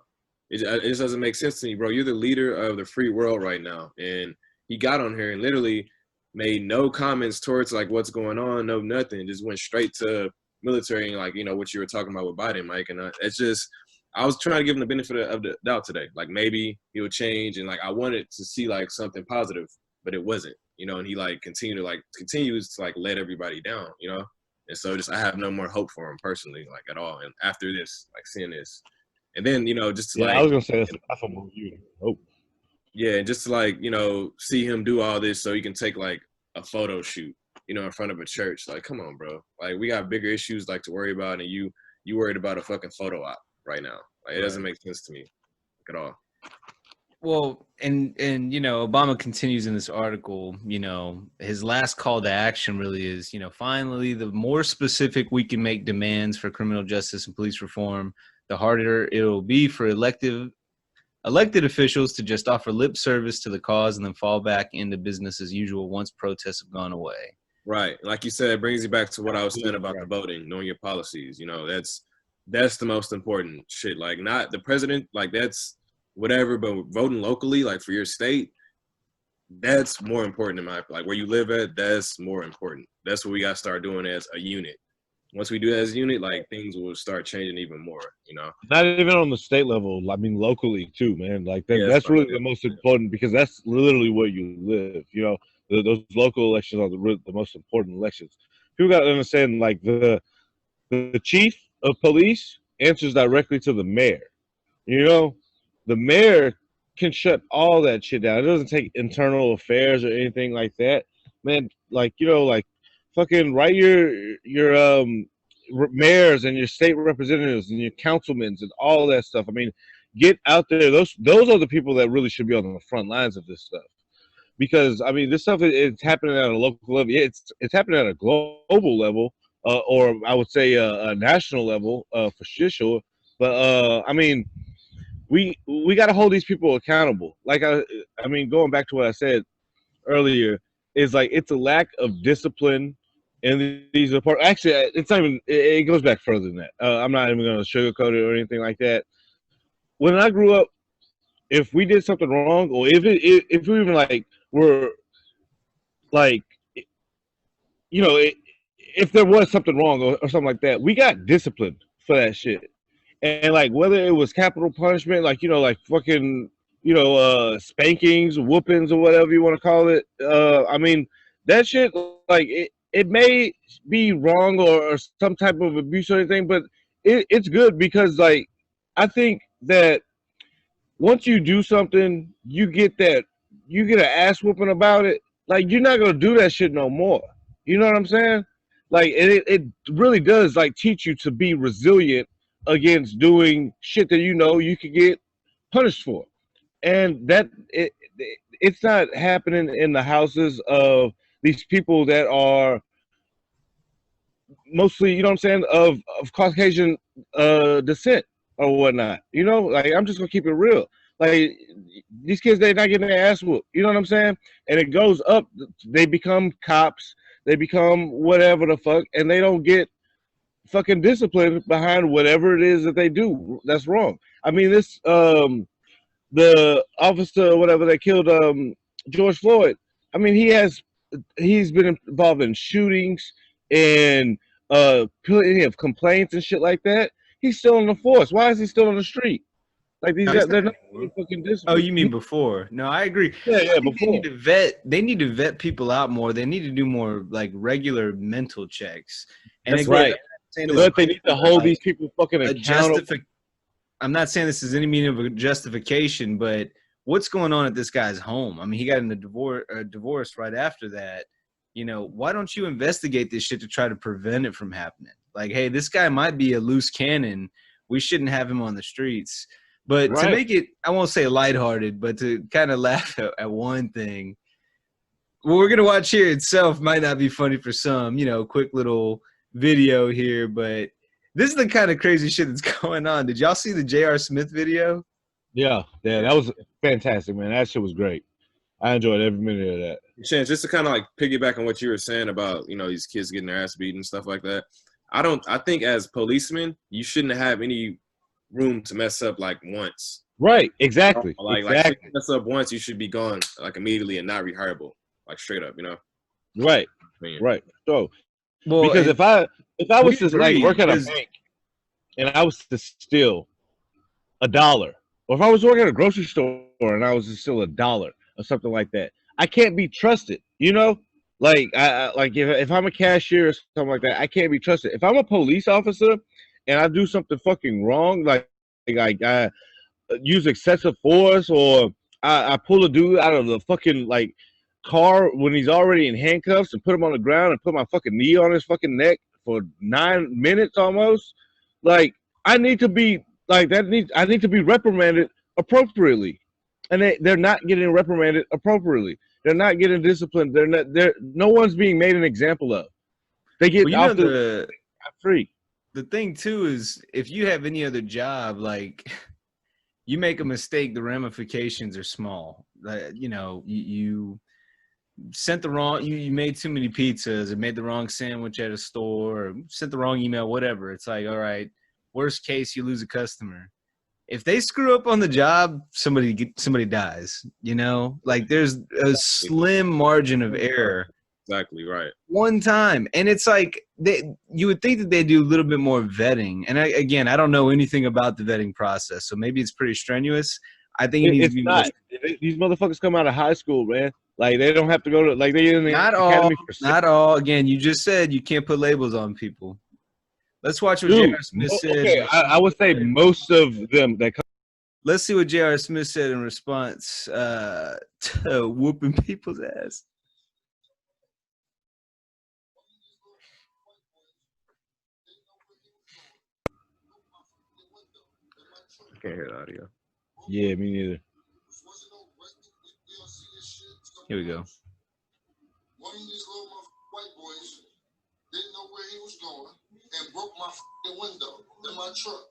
it just doesn't make sense to me, bro. You're the leader of the free world right now, and he got on here and literally made no comments towards like what's going on, no nothing. Just went straight to military and like, you know, what you were talking about with Biden, Mike. And it's just, I was trying to give him the benefit of the doubt today. Like maybe he'll change, and like I wanted to see like something positive, but it wasn't, you know. And he like continues to like let everybody down, you know. And so just I have no more hope for him personally, like at all. And after this, like seeing this, and then you know just to I was gonna say that's a more you hope. Yeah, and just to like, you know, see him do all this so he can take like a photo shoot, you know, in front of a church. Like, come on, bro. Like we got bigger issues like to worry about, and you worried about a fucking photo op right now. Like it doesn't make sense to me like, at all. Well, and you know, Obama continues in this article, you know, his last call to action really is, you know, finally, the more specific we can make demands for criminal justice and police reform, the harder it will be for elected officials to just offer lip service to the cause and then fall back into business as usual once protests have gone away. Right. Like you said, it brings you back to what I was saying about the voting, knowing your policies. You know, that's the most important shit. Like not the president, like that's whatever, but voting locally, like for your state, that's more important in my like where you live at, that's more important. That's what we gotta start doing as a unit. Once we do that as a unit, like things will start changing even more, you know. Not even on the state level. I mean, locally too, man. Like that, Yeah, that's really the most important because that's literally where you live. You know, those local elections are the most important elections. People got to understand, like the chief of police answers directly to the mayor. You know, the mayor can shut all that shit down. It doesn't take internal affairs or anything like that, man. Like you know, like fucking write your mayors and your state representatives and your councilmen and all that stuff. I mean, get out there. Those are the people that really should be on the front lines of this stuff. Because I mean, this stuff it's happening at a local level. Yeah, it's happening at a global level, or I would say a national level for sure. But I mean, we got to hold these people accountable. Like I mean, going back to what I said earlier, is like it's a lack of discipline. And these are actually, it's not even. It goes back further than that. I'm not even going to sugarcoat it or anything like that. When I grew up, if we did something wrong, or if we even like were like, you know, if there was something wrong or something like that, we got disciplined for that shit. And like whether it was capital punishment, like you know, like fucking, you know, spankings, whoopings, or whatever you want to call it. I mean, that shit, like it may be wrong or some type of abuse or anything, but it's good because like I think that once you do something, you get an ass whooping about it. Like you're not gonna do that shit no more. You know what I'm saying? Like it really does like teach you to be resilient against doing shit that you know you could get punished for, and that it's not happening in the houses of these people that are mostly, you know what I'm saying, of Caucasian descent or whatnot. You know, like I'm just gonna keep it real. Like these kids, they're not getting their ass whooped. You know what I'm saying? And it goes up. They become cops. They become whatever the fuck, and they don't get fucking discipline behind whatever it is that they do. That's wrong. I mean, this the officer or whatever that killed George Floyd. I mean, he's been involved in shootings and plenty of complaints and shit like that. He's still on the force. Why is he still on the street? Like these guys, they're not fucking disciplined. Oh, you mean before? No, I agree. Yeah, before. They need to vet people out more. They need to do more like regular mental checks. And that's again, right. But they need to hold these people fucking accountable. I'm not saying this is any meaning of a justification, but what's going on at this guy's home? I mean, he got in a divorce right after that. You know, why don't you investigate this shit to try to prevent it from happening? Like, hey, this guy might be a loose cannon. We shouldn't have him on the streets. But to make it, I won't say lighthearted, but to kind of laugh at one thing, what we're going to watch here itself might not be funny for some, you know, quick little video here, but This is the kind of crazy shit that's going on. Did y'all see the J.R. Smith video? Yeah, that was fantastic, man. That shit was great. I enjoyed every minute of that. Chance, just to kind of like piggyback on what you were saying about, you know, these kids getting their ass beat and stuff like that. I think as policemen, you shouldn't have any room to mess up like once. Right, exactly. Like if you mess up once, you should be gone like immediately and not rehireable, like straight up, you know. Right, right. So, well, because if I was to like work at a bank and I was to steal $1, or if I was working at a grocery store and I was to steal $1 or something like that, I can't be trusted, you know? Like, like if I'm a cashier or something like that, I can't be trusted. If I'm a police officer and I do something fucking wrong, like I use excessive force, or I pull a dude out of the fucking like car when he's already in handcuffs and put him on the ground and put my fucking knee on his fucking neck for 9 minutes almost, like I need to be like that. I need to be reprimanded appropriately, and they're not getting reprimanded appropriately. They're not getting disciplined. No one's being made an example of. They get off the free. The thing too is, if you have any other job, like you make a mistake, the ramifications are small. You know, you sent the wrong, you made too many pizzas, or made the wrong sandwich at a store, or sent the wrong email, whatever. It's like, all right, worst case, you lose a customer. If they screw up on the job, somebody dies, you know? Like there's a slim margin of error. Exactly right. One time. And it's like you would think that they do a little bit more vetting. And I don't know anything about the vetting process, so maybe it's pretty strenuous. I think it needs to be not. These motherfuckers come out of high school, man. Like they don't have to go to like they in the academy for not all. Again, you just said you can't put labels on people. Let's watch what J.R. Smith said. Okay, I would say most of them that come. Let's see what J.R. Smith said in response to whooping people's ass. I can't hear the audio. Yeah, me neither. Here we go. One of these little white boys didn't know where he was going and broke my window in my truck.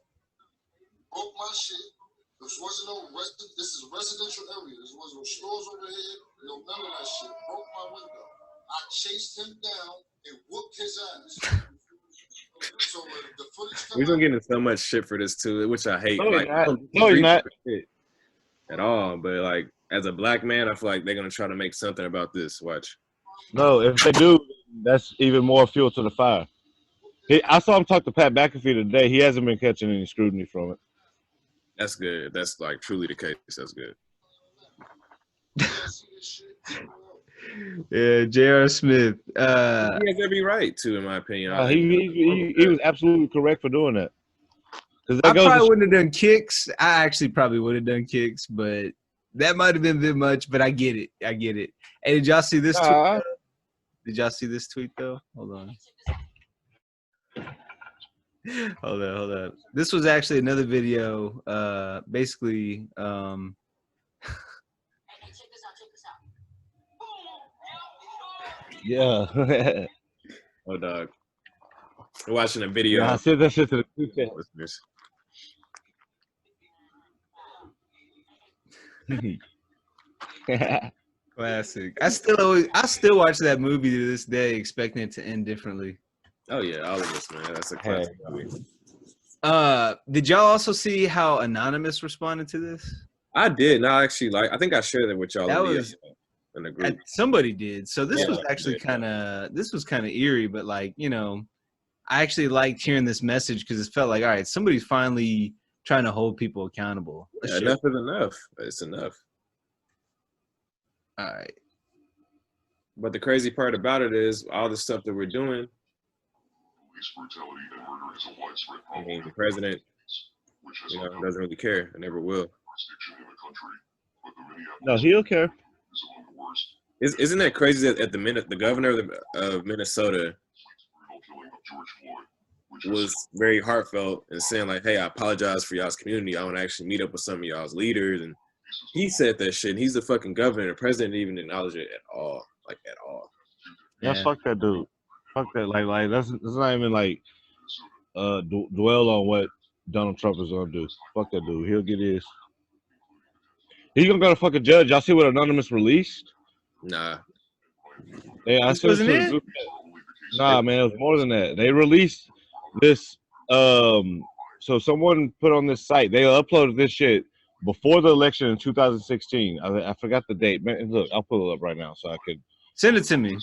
Broke my shit. This is a residential area. There wasn't no stores over here, none of that shit. Broke my window. I chased him down and whooped his ass. So the footage we're gonna get into so much shit for this too, which I hate. No, you're not at all. But like as a black man, I feel like they're gonna try to make something about this. Watch. No, if they do, that's even more fuel to the fire. I saw him talk to Pat McAfee today. He hasn't been catching any scrutiny from it. That's good. That's like truly the case. That's good. Yeah, J.R. Smith. He has every right to, in my opinion. He was absolutely correct for doing that. I probably wouldn't have done kicks. I actually probably would have done kicks, but that might have been a bit much. But I get it. Hey, did y'all see this tweet? Did y'all see this tweet though? Hold on. Hold on. This was actually another video. Basically, yeah. Oh, dog. We're watching a video. I said that shit to the listeners. Classic. I still watch that movie to this day, expecting it to end differently. Oh yeah, all of us, man. That's a classic movie. Did y'all also see how Anonymous responded to this? I did. No, actually, I think I shared it with y'all in the group. Somebody did. So this was actually kind of eerie, but like, you know, I actually liked hearing this message because it felt like, all right, somebody's finally trying to hold people accountable. Yeah, enough is enough. It's enough. All right. But the crazy part about it is all the stuff that we're doing. I mean, the president, doesn't really care and never will. No, he'll care. Isn't that crazy that at the governor of Minnesota was very heartfelt and saying like, hey, I apologize for y'all's community. I want to actually meet up with some of y'all's leaders. And he said that shit. And he's the fucking governor. The president didn't even acknowledge it at all. Like, at all. Yeah, fuck that dude. Fuck that. Like that's not even like dwell on what Donald Trump is gonna do. Fuck that dude. He'll get his. He's gonna go to fucking judge. Y'all see what Anonymous released? Nah. Yeah, I This sent it wasn't to the it? group chat. Nah, man, it was more than that. They released this. So someone put on this site. They uploaded this shit before the election in 2016. I forgot the date. Man, look, I'll pull it up right now so I could. Send it to me.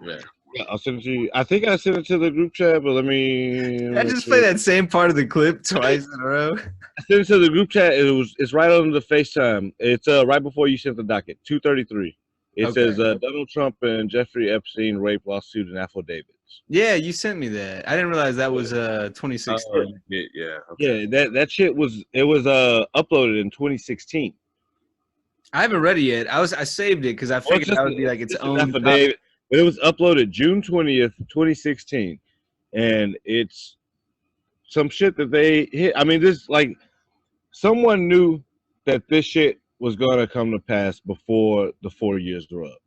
Yeah. Yeah, I'll send it to you. I think I sent it to the group chat, but let me. I make just sure. play that same part of the clip twice in a row. I sent it to the group chat. It's right on the FaceTime. It's right before you sent the docket. 2:33. It Okay. says Donald Trump and Jeffrey Epstein rape lawsuit and affidavits. Yeah, you sent me that. I didn't realize that was 2016. Yeah. Okay. Yeah, that shit was uploaded in 2016. I haven't read it yet. I saved it because I figured that would be like its own affidavit. But it was uploaded June 20th, 2016, and it's some shit that they hit. I mean, this like someone knew that this shit was gonna come to pass before the 4 years were up.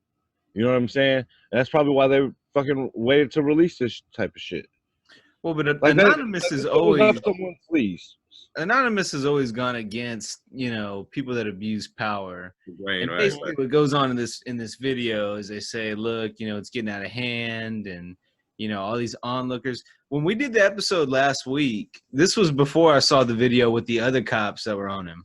You know what I'm saying? And that's probably why they fucking waited to release this type of shit. Well, but Like Anonymous is always someone's fleas. Anonymous has always gone against, people that abuse power. Right, And basically what goes on in this video is they say, look, it's getting out of hand, and all these onlookers. When we did the episode last week, this was before I saw the video with the other cops that were on him.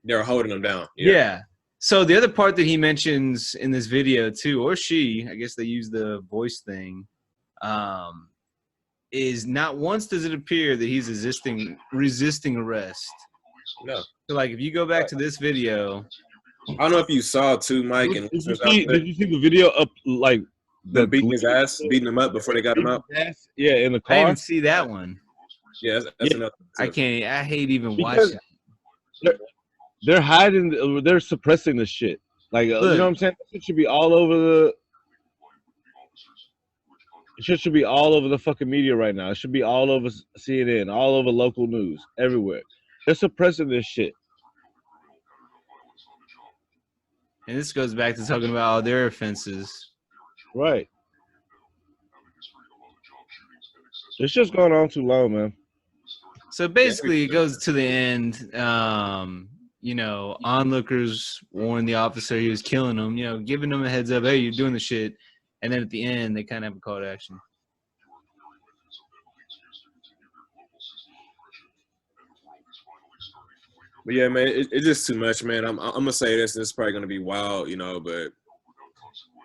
They were holding him down. Yeah. So the other part that he mentions in this video too, or she, I guess they use the voice thing, is not once does it appear that he's resisting arrest. No. So like if you go back to this video, I don't know if you saw too, Mike. Did you see the video up like the beating his ass, beating him up before they got him out? Yeah, in the car. I didn't even see that one. Yeah, that's another. I can't. I hate even watching. They're hiding. They're suppressing the shit. Like you know what I'm saying? It should be all over the. It should be all over the fucking media right now. It should be all over CNN, all over local news, everywhere. They're suppressing this shit. And this goes back to talking about all their offenses. Right. It's just going on too long, man. So basically, it goes to the end. Onlookers warned the officer he was killing him, giving him a heads up, hey, you're doing the shit. And then at the end, they kind of have a call to action. But yeah, man, it's just too much, man. I'm gonna say this, and it's probably gonna be wild, but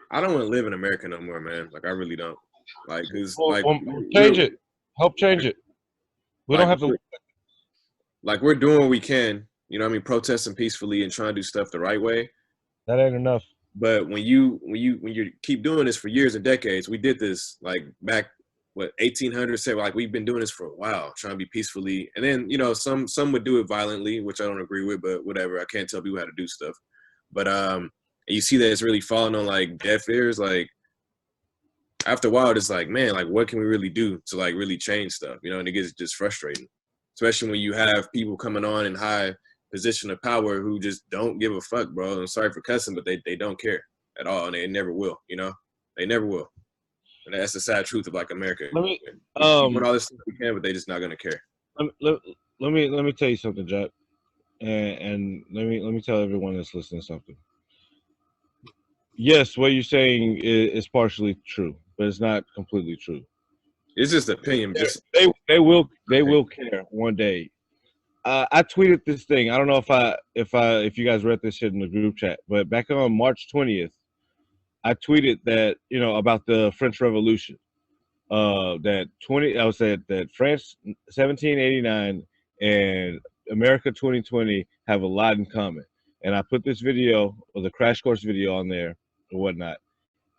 I don't want to live in America no more, man. Like I really don't. Like, cause change it. Help change it. We don't have to. Like we're doing what we can, protesting peacefully and trying to do stuff the right way. That ain't enough. But when you keep doing this for years and decades, we did this like back 1800s. Say like we've been doing this for a while, trying to be peacefully, and then some would do it violently, which I don't agree with, but whatever. I can't tell people how to do stuff. But and you see that it's really falling on like deaf ears. Like after a while, it's like, man, like what can we really do to like really change stuff? And it gets just frustrating, especially when you have people coming on in high position of power who just don't give a fuck, bro. I'm sorry for cussing, but they don't care at all, and they never will. They never will. And that's the sad truth of like America. Let me we want all this stuff we can, but they just not gonna care. Let me tell you something, Jack, and let me tell everyone that's listening something. Yes, what you're saying is partially true, but it's not completely true. It's just opinion. They will care one day. I tweeted this thing. I don't know if you guys read this shit in the group chat, but back on March 20th, I tweeted that about the French Revolution. That France 1789 and America 2020 have a lot in common. And I put this video or the crash course video on there or whatnot.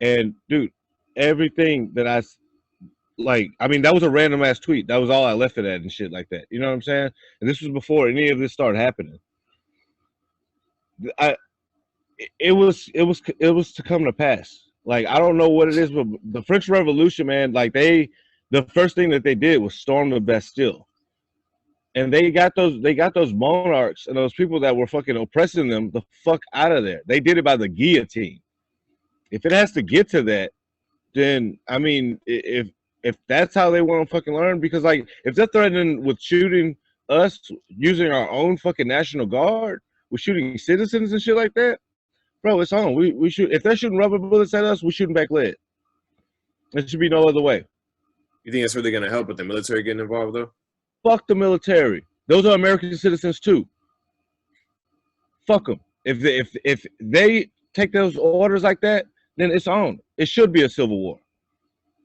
And dude, everything that that was a random ass tweet. That was all I left it at and shit like that. You know what I'm saying? And this was before any of this started happening. It was to come to pass. Like I don't know what it is, but the French Revolution, man, like the first thing that they did was storm the Bastille. And they got those monarchs and those people that were fucking oppressing them the fuck out of there. They did it by the guillotine. If it has to get to that, then I mean, if if that's how they want to fucking learn, because like if they're threatening with shooting us using our own fucking National Guard, with shooting citizens and shit like that, bro, it's on. We shoot. If they're shooting rubber bullets at us, we shooting back lead. There should be no other way. You think that's really gonna help with the military getting involved though? Fuck the military. Those are American citizens too. Fuck them. If they take those orders like that, then it's on. It should be a civil war.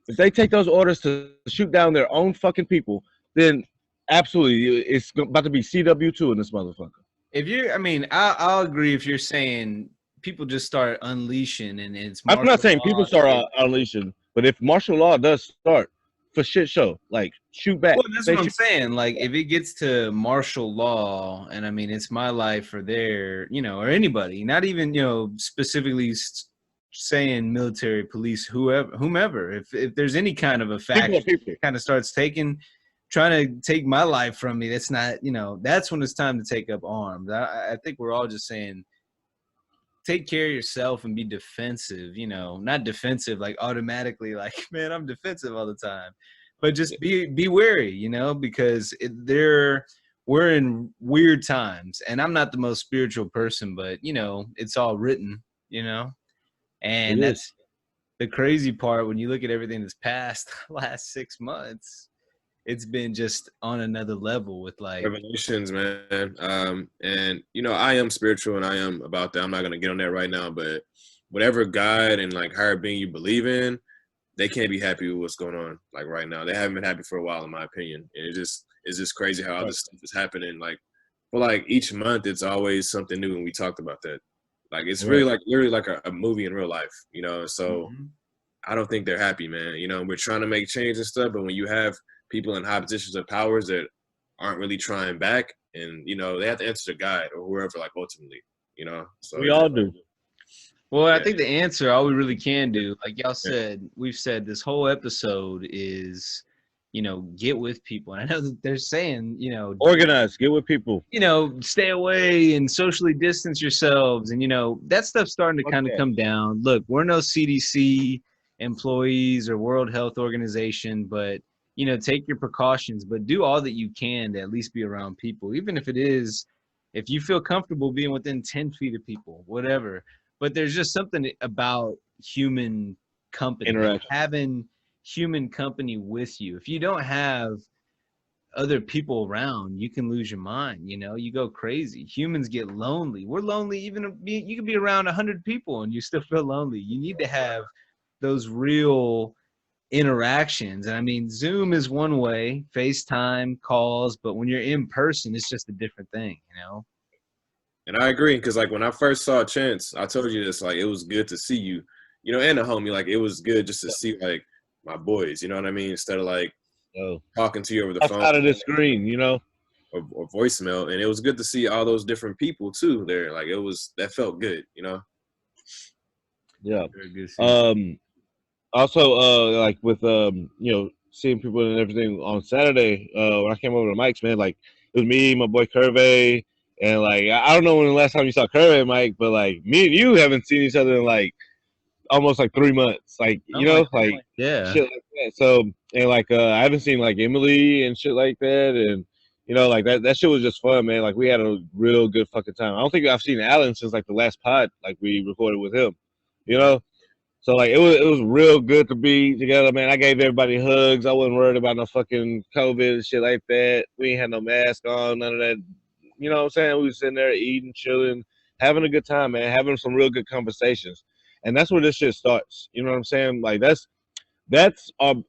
If they take those orders to shoot down their own fucking people, then absolutely, it's about to be CW2 in this motherfucker. If you're, I mean, I'll agree if you're saying people just start unleashing and it's. I'm not saying people start unleashing, but if martial law does start, for shit show, like shoot back. Well, that's what I'm saying. Like if it gets to martial law, and I mean it's my life or their, you know, or anybody, not even, you know, specifically saying military, police, whomever. If there's any kind of a faction kind of starts trying to take my life from me, that's not, you know, that's when it's time to take up arms. I think we're all just saying, take care of yourself and be defensive, you know, not defensive, like automatically like, man, I'm defensive all the time, but just be wary, you know, because we're in weird times, and I'm not the most spiritual person, but you know, it's all written, you know, and that's the crazy part. When you look at everything that's passed the last 6 months, it's been just on another level with like revelations, man. And you know, I am spiritual and I am about that. I'm not gonna get on that right now, but whatever God and like higher being you believe in, they can't be happy with what's going on like right now. They haven't been happy for a while, in my opinion. And it's just crazy how all this stuff is happening. Like for like each month, it's always something new, and we talked about that. Like it's really like literally like a movie in real life, you know. So I don't think they're happy, man. You know, we're trying to make change and stuff, but when you have people in high positions of powers that aren't really trying back, and you know, they have to answer to God or whoever, like ultimately, you know. So we all do. Well, I think the answer, all we really can do, like y'all said, we've said this whole episode is, you know, get with people. And I know that they're saying, you know, organize, get with people, you know, stay away and socially distance yourselves. And, you know, that stuff's starting to kind of come down. Look, we're no CDC employees or World Health Organization, but, you know, take your precautions, but do all that you can to at least be around people, even if it is, if you feel comfortable being within 10 feet of people, whatever. But there's just something about human company, like having human company with you. If you don't have other people around, you can lose your mind. You know, you go crazy. Humans get lonely. We're lonely. Even you can be around 100 people and you still feel lonely. You need to have those real interactions. And I mean, Zoom is one way, FaceTime, calls, but when you're in person, it's just a different thing, you know? And I agree, because like when I first saw Chance, I told you this, like it was good to see you, you know, and a homie, like it was good just to see like my boys, you know what I mean? Instead of like talking to you over the phone. Outside of the screen, you know? Or voicemail. And it was good to see all those different people too there. Like that felt good, you know? Yeah. Also, like with, you know, seeing people and everything on Saturday, when I came over to Mike's, man, like it was me, my boy Curve, and like I don't know when the last time you saw Curve, Mike, but like me and you haven't seen each other in like almost like 3 months, like you know, like shit like that. So and like I haven't seen like Emily and shit like that, and you know, like that shit was just fun, man. Like we had a real good fucking time. I don't think I've seen Alan since like the last pod like we recorded with him, you know. So like it was real good to be together, man. I gave everybody hugs. I wasn't worried about no fucking COVID and shit like that. We ain't had no mask on, none of that. You know what I'm saying? We was sitting there eating, chilling, having a good time, man, having some real good conversations. And that's where this shit starts. You know what I'm saying? Like that's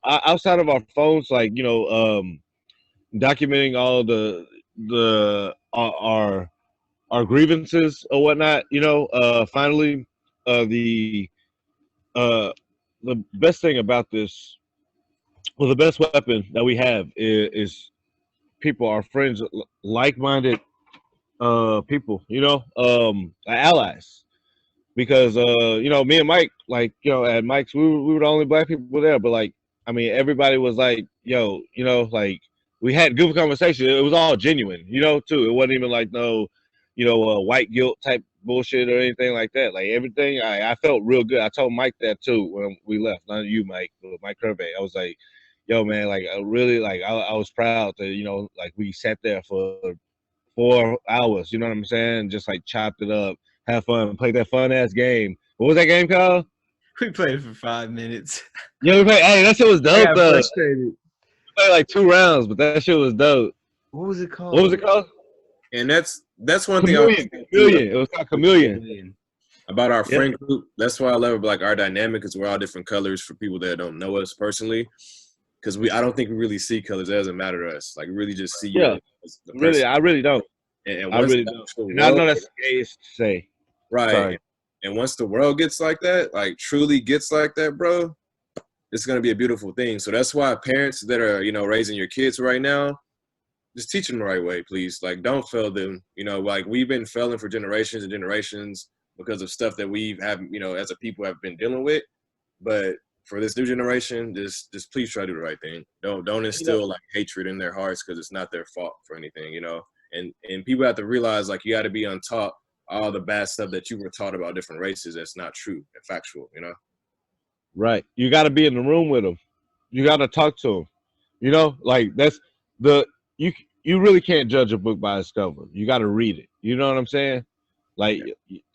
outside of our phones, like, you know, documenting all our grievances or whatnot, you know, finally the best thing about this, well, the best weapon that we have is people, our friends, like-minded people, you know, allies, because you know, me and Mike, like, you know, at Mike's, we were the only black people there, but like, I mean, everybody was like, yo, you know, like we had good conversation. It was all genuine, you know, too. It wasn't even like no, you know, white guilt type bullshit or anything like that. Like everything, I felt real good. I told Mike that too when we left. Not you, Mike, but Mike Kirby. I was like, yo, man, like I really like I was proud that, you know, like we sat there for 4 hours, you know what I'm saying? Just like chopped it up, have fun, played that fun ass game. What was that game called? We played it for 5 minutes. Yeah, we played. Hey, that shit was I dope got though. frustrated. We played like 2 rounds, but that shit was dope. What was it What was called? it called? And that's one thing I was Chameleon. saying too Chameleon. It was called Chameleon. about our Yeah. friend group. That's why I love like our dynamic, because we're all different colors for people that don't know us personally. Because I don't think we really see colors. It doesn't matter to us. Like we really just see you Yeah. as the person. Really, I really don't. And I once really the don't. actual And I know world- that's gay to say. right. Sorry. And once the world gets like that, like truly gets like that, bro, it's gonna be a beautiful thing. So that's why parents that are, you know, raising your kids right now, just teach them the right way, please. Like, don't fail them. You know, like we've been failing for generations and generations because of stuff that we have, you know, as a people have been dealing with. But for this new generation, just please try to do the right thing. Don't instill like hatred in their hearts because it's not their fault for anything, you know. And people have to realize like you got to be untaught all the bad stuff that you were taught about different races. That's not true and factual, you know. Right. You got to be in the room with them. You got to talk to them. You know, like that's the you really can't judge a book by its cover. You got to read it. You know what I'm saying? Like,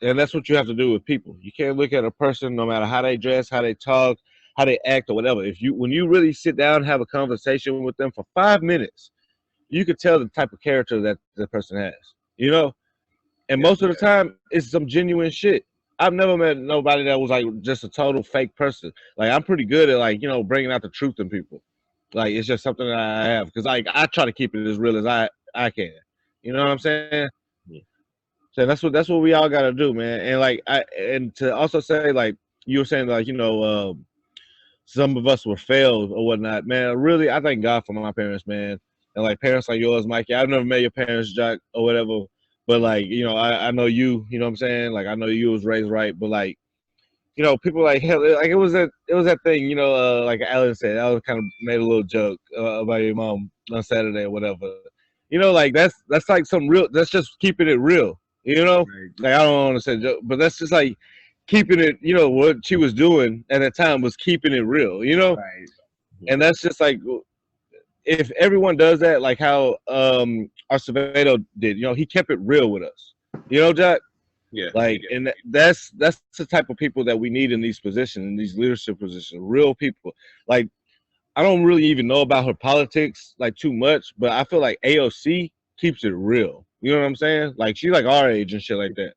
and that's what you have to do with people. You can't look at a person no matter how they dress, how they talk, how they act, or whatever. When you really sit down and have a conversation with them for 5 minutes, you could tell the type of character that the person has. You know, and most of the time it's some genuine shit. I've never met nobody that was like just a total fake person. Like I'm pretty good at like, you know, bringing out the truth in people. Like it's just something that I have because like I try to keep it as real as I can. You know what I'm saying? Yeah. So that's what we all gotta do, man. And like and to also say like you were saying like, you know, some of us were failed or whatnot, man. Really, I thank God for my parents, man. And like parents like yours, Mikey. I've never met your parents, Jack, or whatever. But like, you know, I know you. You know what I'm saying? Like I know you was raised right. But like, you know, people like hell. Like it was that thing. You know, like Alan said, I was kind of made a little joke about your mom on Saturday or whatever. You know, like that's like some real. That's just keeping it real. You know, like I don't want to say joke, but that's just like keeping it. You know what she was doing at that time was keeping it real. You know, and that's just like if everyone does that, like how Acevedo did. You know, he kept it real with us. You know, Jack. Yeah. Like, and that's the type of people that we need in these positions, in these leadership positions. Real people. Like, I don't really even know about her politics like too much, but I feel like AOC keeps it real. You know what I'm saying? Like she's like our age and shit like that.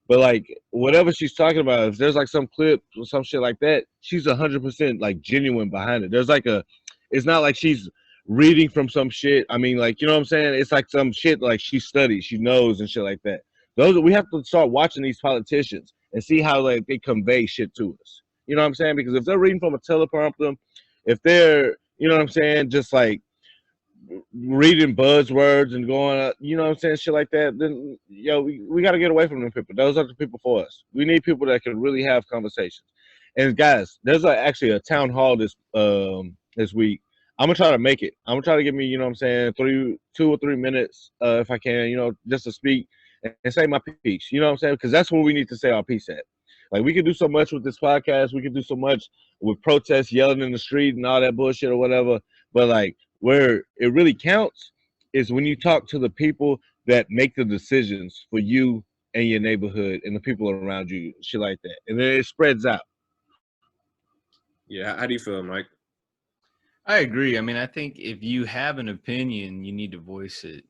But like whatever she's talking about, if there's like some clip or some shit like that, she's 100% like genuine behind it. There's like it's not like she's reading from some shit. I mean, like you know what I'm saying? It's like some shit like she studies, she knows and shit like that. We have to start watching these politicians and see how like they convey shit to us. You know what I'm saying? Because if they're reading from a teleprompter, if they're, you know what I'm saying, just like reading buzzwords and going, you know what I'm saying, shit like that, then, yo, we got to get away from them people. Those are the people for us. We need people that can really have conversations. And guys, there's actually a town hall this week. I'm gonna try to make it. I'm gonna try to give me, you know what I'm saying, 2 or 3 minutes, if I can, you know, just to speak and say my piece. You know what I'm saying? Because that's where we need to say our piece at. Like we can do so much with this podcast. We can do so much with protests, yelling in the street and all that bullshit or whatever. But like where it really counts is when you talk to the people that make the decisions for you and your neighborhood and the people around you, shit like that. And then it spreads out. Yeah. How do you feel, Mike? I agree. I mean, I think if you have an opinion, you need to voice it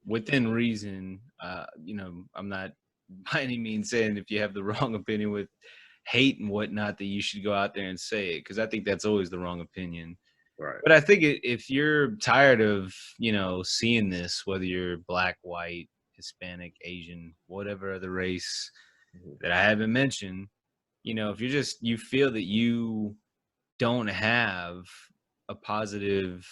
within reason. You know, I'm not by any means saying if you have the wrong opinion with hate and whatnot that you should go out there and say it, because I think that's always the wrong opinion. Right. But I think if you're tired of, you know, seeing this, whether you're black, white, Hispanic, Asian, whatever other race that I haven't mentioned, you know, if you feel that you don't have a positive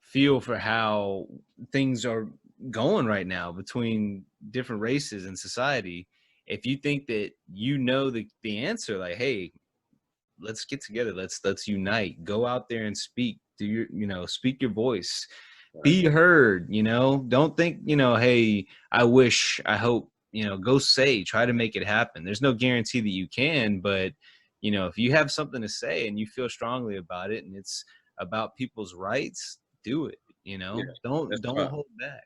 feel for how things are going right now between different races in society, if you think that you know the answer, like, hey, let's get together, let's unite, go out there and speak, speak your voice, be heard, you know, don't think, you know, hey, I wish, I hope, you know, go try to make it happen. There's no guarantee that you can, but you know, if you have something to say and you feel strongly about it and it's about people's rights, do it. You know, don't right. hold back.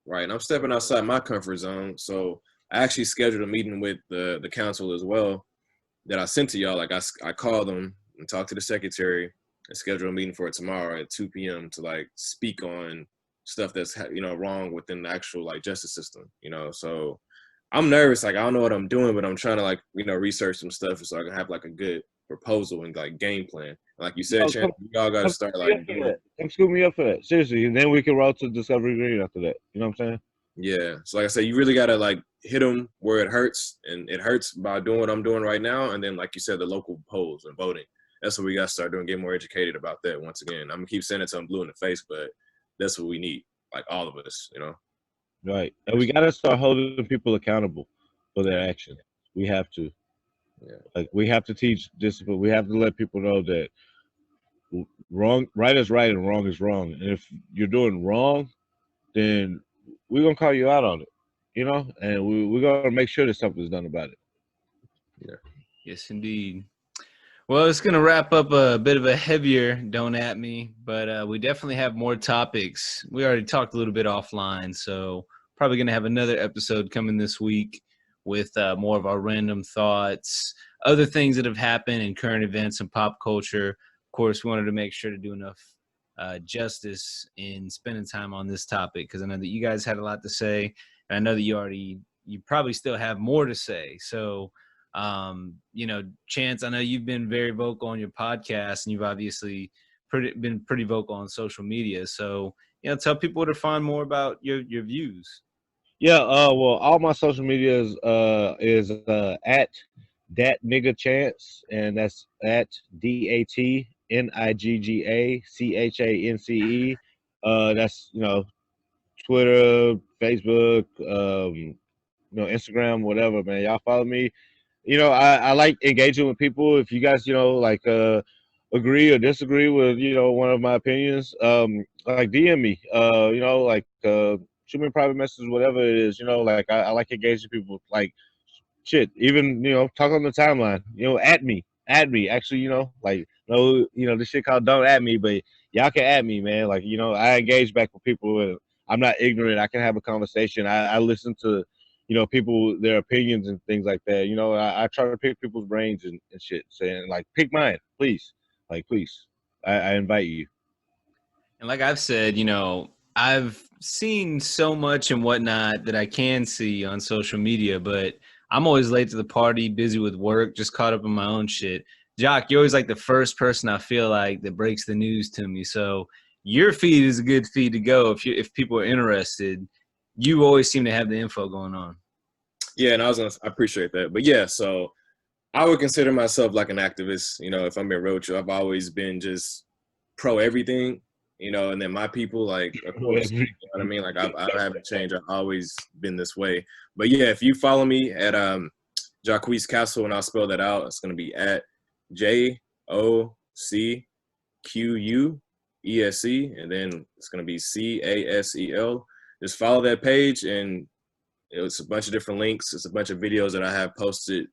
Right, and I'm stepping outside my comfort zone. So I actually scheduled a meeting with the council as well that I sent to y'all. Like I called them and talked to the secretary and scheduled a meeting for it tomorrow at 2 p.m. to like speak on stuff that's wrong within the actual like justice system. So I'm nervous. Like I don't know what I'm doing, but I'm trying to like research some stuff so I can have like a good proposal and like game plan. Like you said, Chance, we all got to start like doing. Come scoop me up for that, seriously, and then we can roll to Discovery Green after that. You know what I'm saying? Yeah. So like I said, you really gotta like hit them where it hurts, and it hurts by doing what I'm doing right now. And then like you said, the local polls and voting. That's what we gotta start doing. Get more educated about that. Once again, I'm gonna keep saying it till I'm blue in the face, but that's what we need. Like all of us. Right, and we gotta start holding people accountable for their actions. We have to. Yeah. Like we have to teach discipline. We have to let people know that right is right and wrong is wrong. And if you're doing wrong, then we're gonna call you out on it, and we're gonna make sure that something's done about it. Yeah. Yes, indeed. Well, it's gonna wrap up a bit of a heavier "Don't At Me," but we definitely have more topics. We already talked a little bit offline, so probably gonna have another episode coming this week with more of our random thoughts, other things that have happened in current events and pop culture. Of course, we wanted to make sure to do enough justice in spending time on this topic because I know that you guys had a lot to say, and I know that you probably still have more to say. So, Chance, I know you've been very vocal on your podcast, and you've obviously been pretty vocal on social media. So, tell people to find more about your views. Yeah, well, all my social media is at that nigga Chance, and that's at DATNIGGACHANCE. That's Twitter, Facebook, Instagram, whatever, man. Y'all follow me. I like engaging with people. If you guys, agree or disagree with, one of my opinions, like DM me, shoot me a private message, whatever it is, like I like engaging people, like shit, even, talk on the timeline, at me, actually, this shit called don't at me, but y'all can at me, man. Like, I engage back with people and I'm not ignorant. I can have a conversation. I listen to, people, their opinions and things like that. I try to pick people's brains and shit, saying like, pick mine, please. Like, please, I invite you. And like I've said, I've seen so much and whatnot that I can see on social media, but I'm always late to the party, busy with work, just caught up in my own shit. Joc, you're always like the first person I feel like that breaks the news to me. So your feed is a good feed to go if people are interested. You always seem to have the info going on. Yeah, and I appreciate that. But yeah, so I would consider myself like an activist. If I'm being real with you, I've always been just pro everything. And then my people, like, of course, you know what I mean? Like, I haven't changed. I've always been this way. But yeah, if you follow me at Joc'quese Castle, and I'll spell that out, it's going to be at JOCQUESE, and then it's going to be CASEL. Just follow that page, and it's a bunch of different links. It's a bunch of videos that I have posted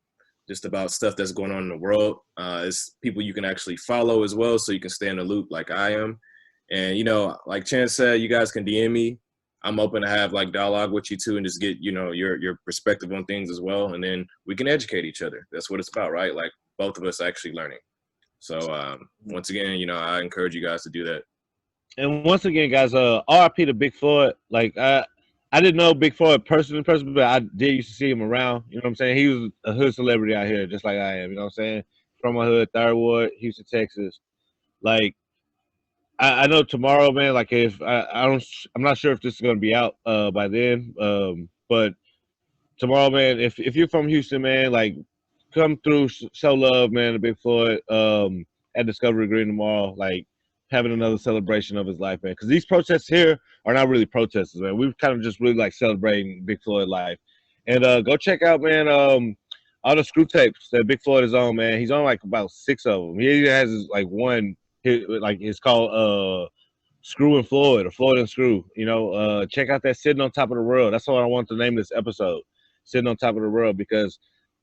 just about stuff that's going on in the world. It's people you can actually follow as well, so you can stay in the loop like I am. And, like Chance said, you guys can DM me. I'm open to have like dialogue with you too and just get, your perspective on things as well. And then we can educate each other. That's what it's about, right? Like both of us actually learning. So once again, I encourage you guys to do that. And once again, guys, RIP to Big Floyd. Like I didn't know Big Floyd person, but I did used to see him around. You know what I'm saying? He was a hood celebrity out here, just like I am. You know what I'm saying? From my hood, Third Ward, Houston, Texas. Like, I know tomorrow, man. Like, if I'm not sure if this is gonna be out by then. But tomorrow, man, if you're from Houston, man, like, come through, show love, man, to Big Floyd at Discovery Green tomorrow. Like, having another celebration of his life, man. Because these protests here are not really protests, man. We're kind of just really like celebrating Big Floyd life. And go check out, man, all the screw tapes that Big Floyd is on, man. He's on like about 6 of them. He has like one. It's called Screw and Floyd, or Floyd and Screw. Check out that Sitting on Top of the World. That's what I want to name this episode, Sitting on Top of the World, because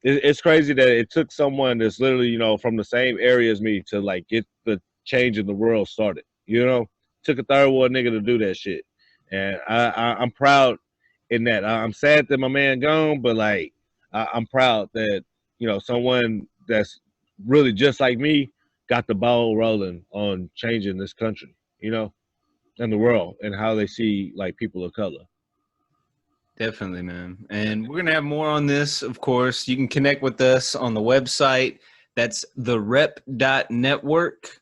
it's crazy that it took someone that's literally, you know, from the same area as me to like get the change in the world started. You know, took a third world nigga to do that shit, and I'm proud in that. I'm sad that my man gone, but like I'm proud that, you know, someone that's really just like me got the ball rolling on changing this country, you know, and the world, and how they see like people of color. Definitely, man. And we're going to have more on this, of course. You can connect with us on the website. That's therep.network.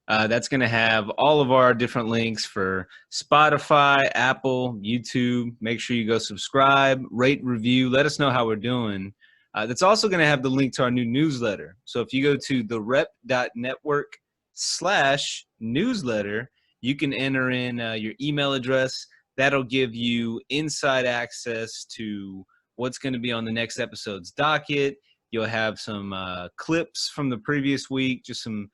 That's going to have all of our different links for Spotify, Apple, YouTube. Make sure you go subscribe, rate, review. Let us know how we're doing. That's also going to have the link to our new newsletter. So if you go to therep.network/newsletter, you can enter in your email address. That'll give you inside access to what's going to be on the next episode's docket. You'll have some clips from the previous week, just some,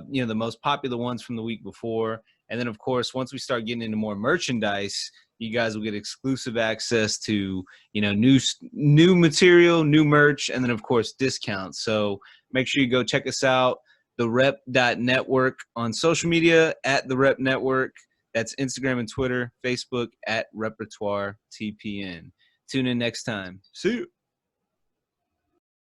you know, the most popular ones from the week before. And then, of course, once we start getting into more merchandise, you guys will get exclusive access to, you know, new material, new merch, and then, of course, discounts. So make sure you go check us out, therep.network on social media, at therep.network. That's Instagram and Twitter, Facebook at Repertoire TPN. Tune in next time. See you.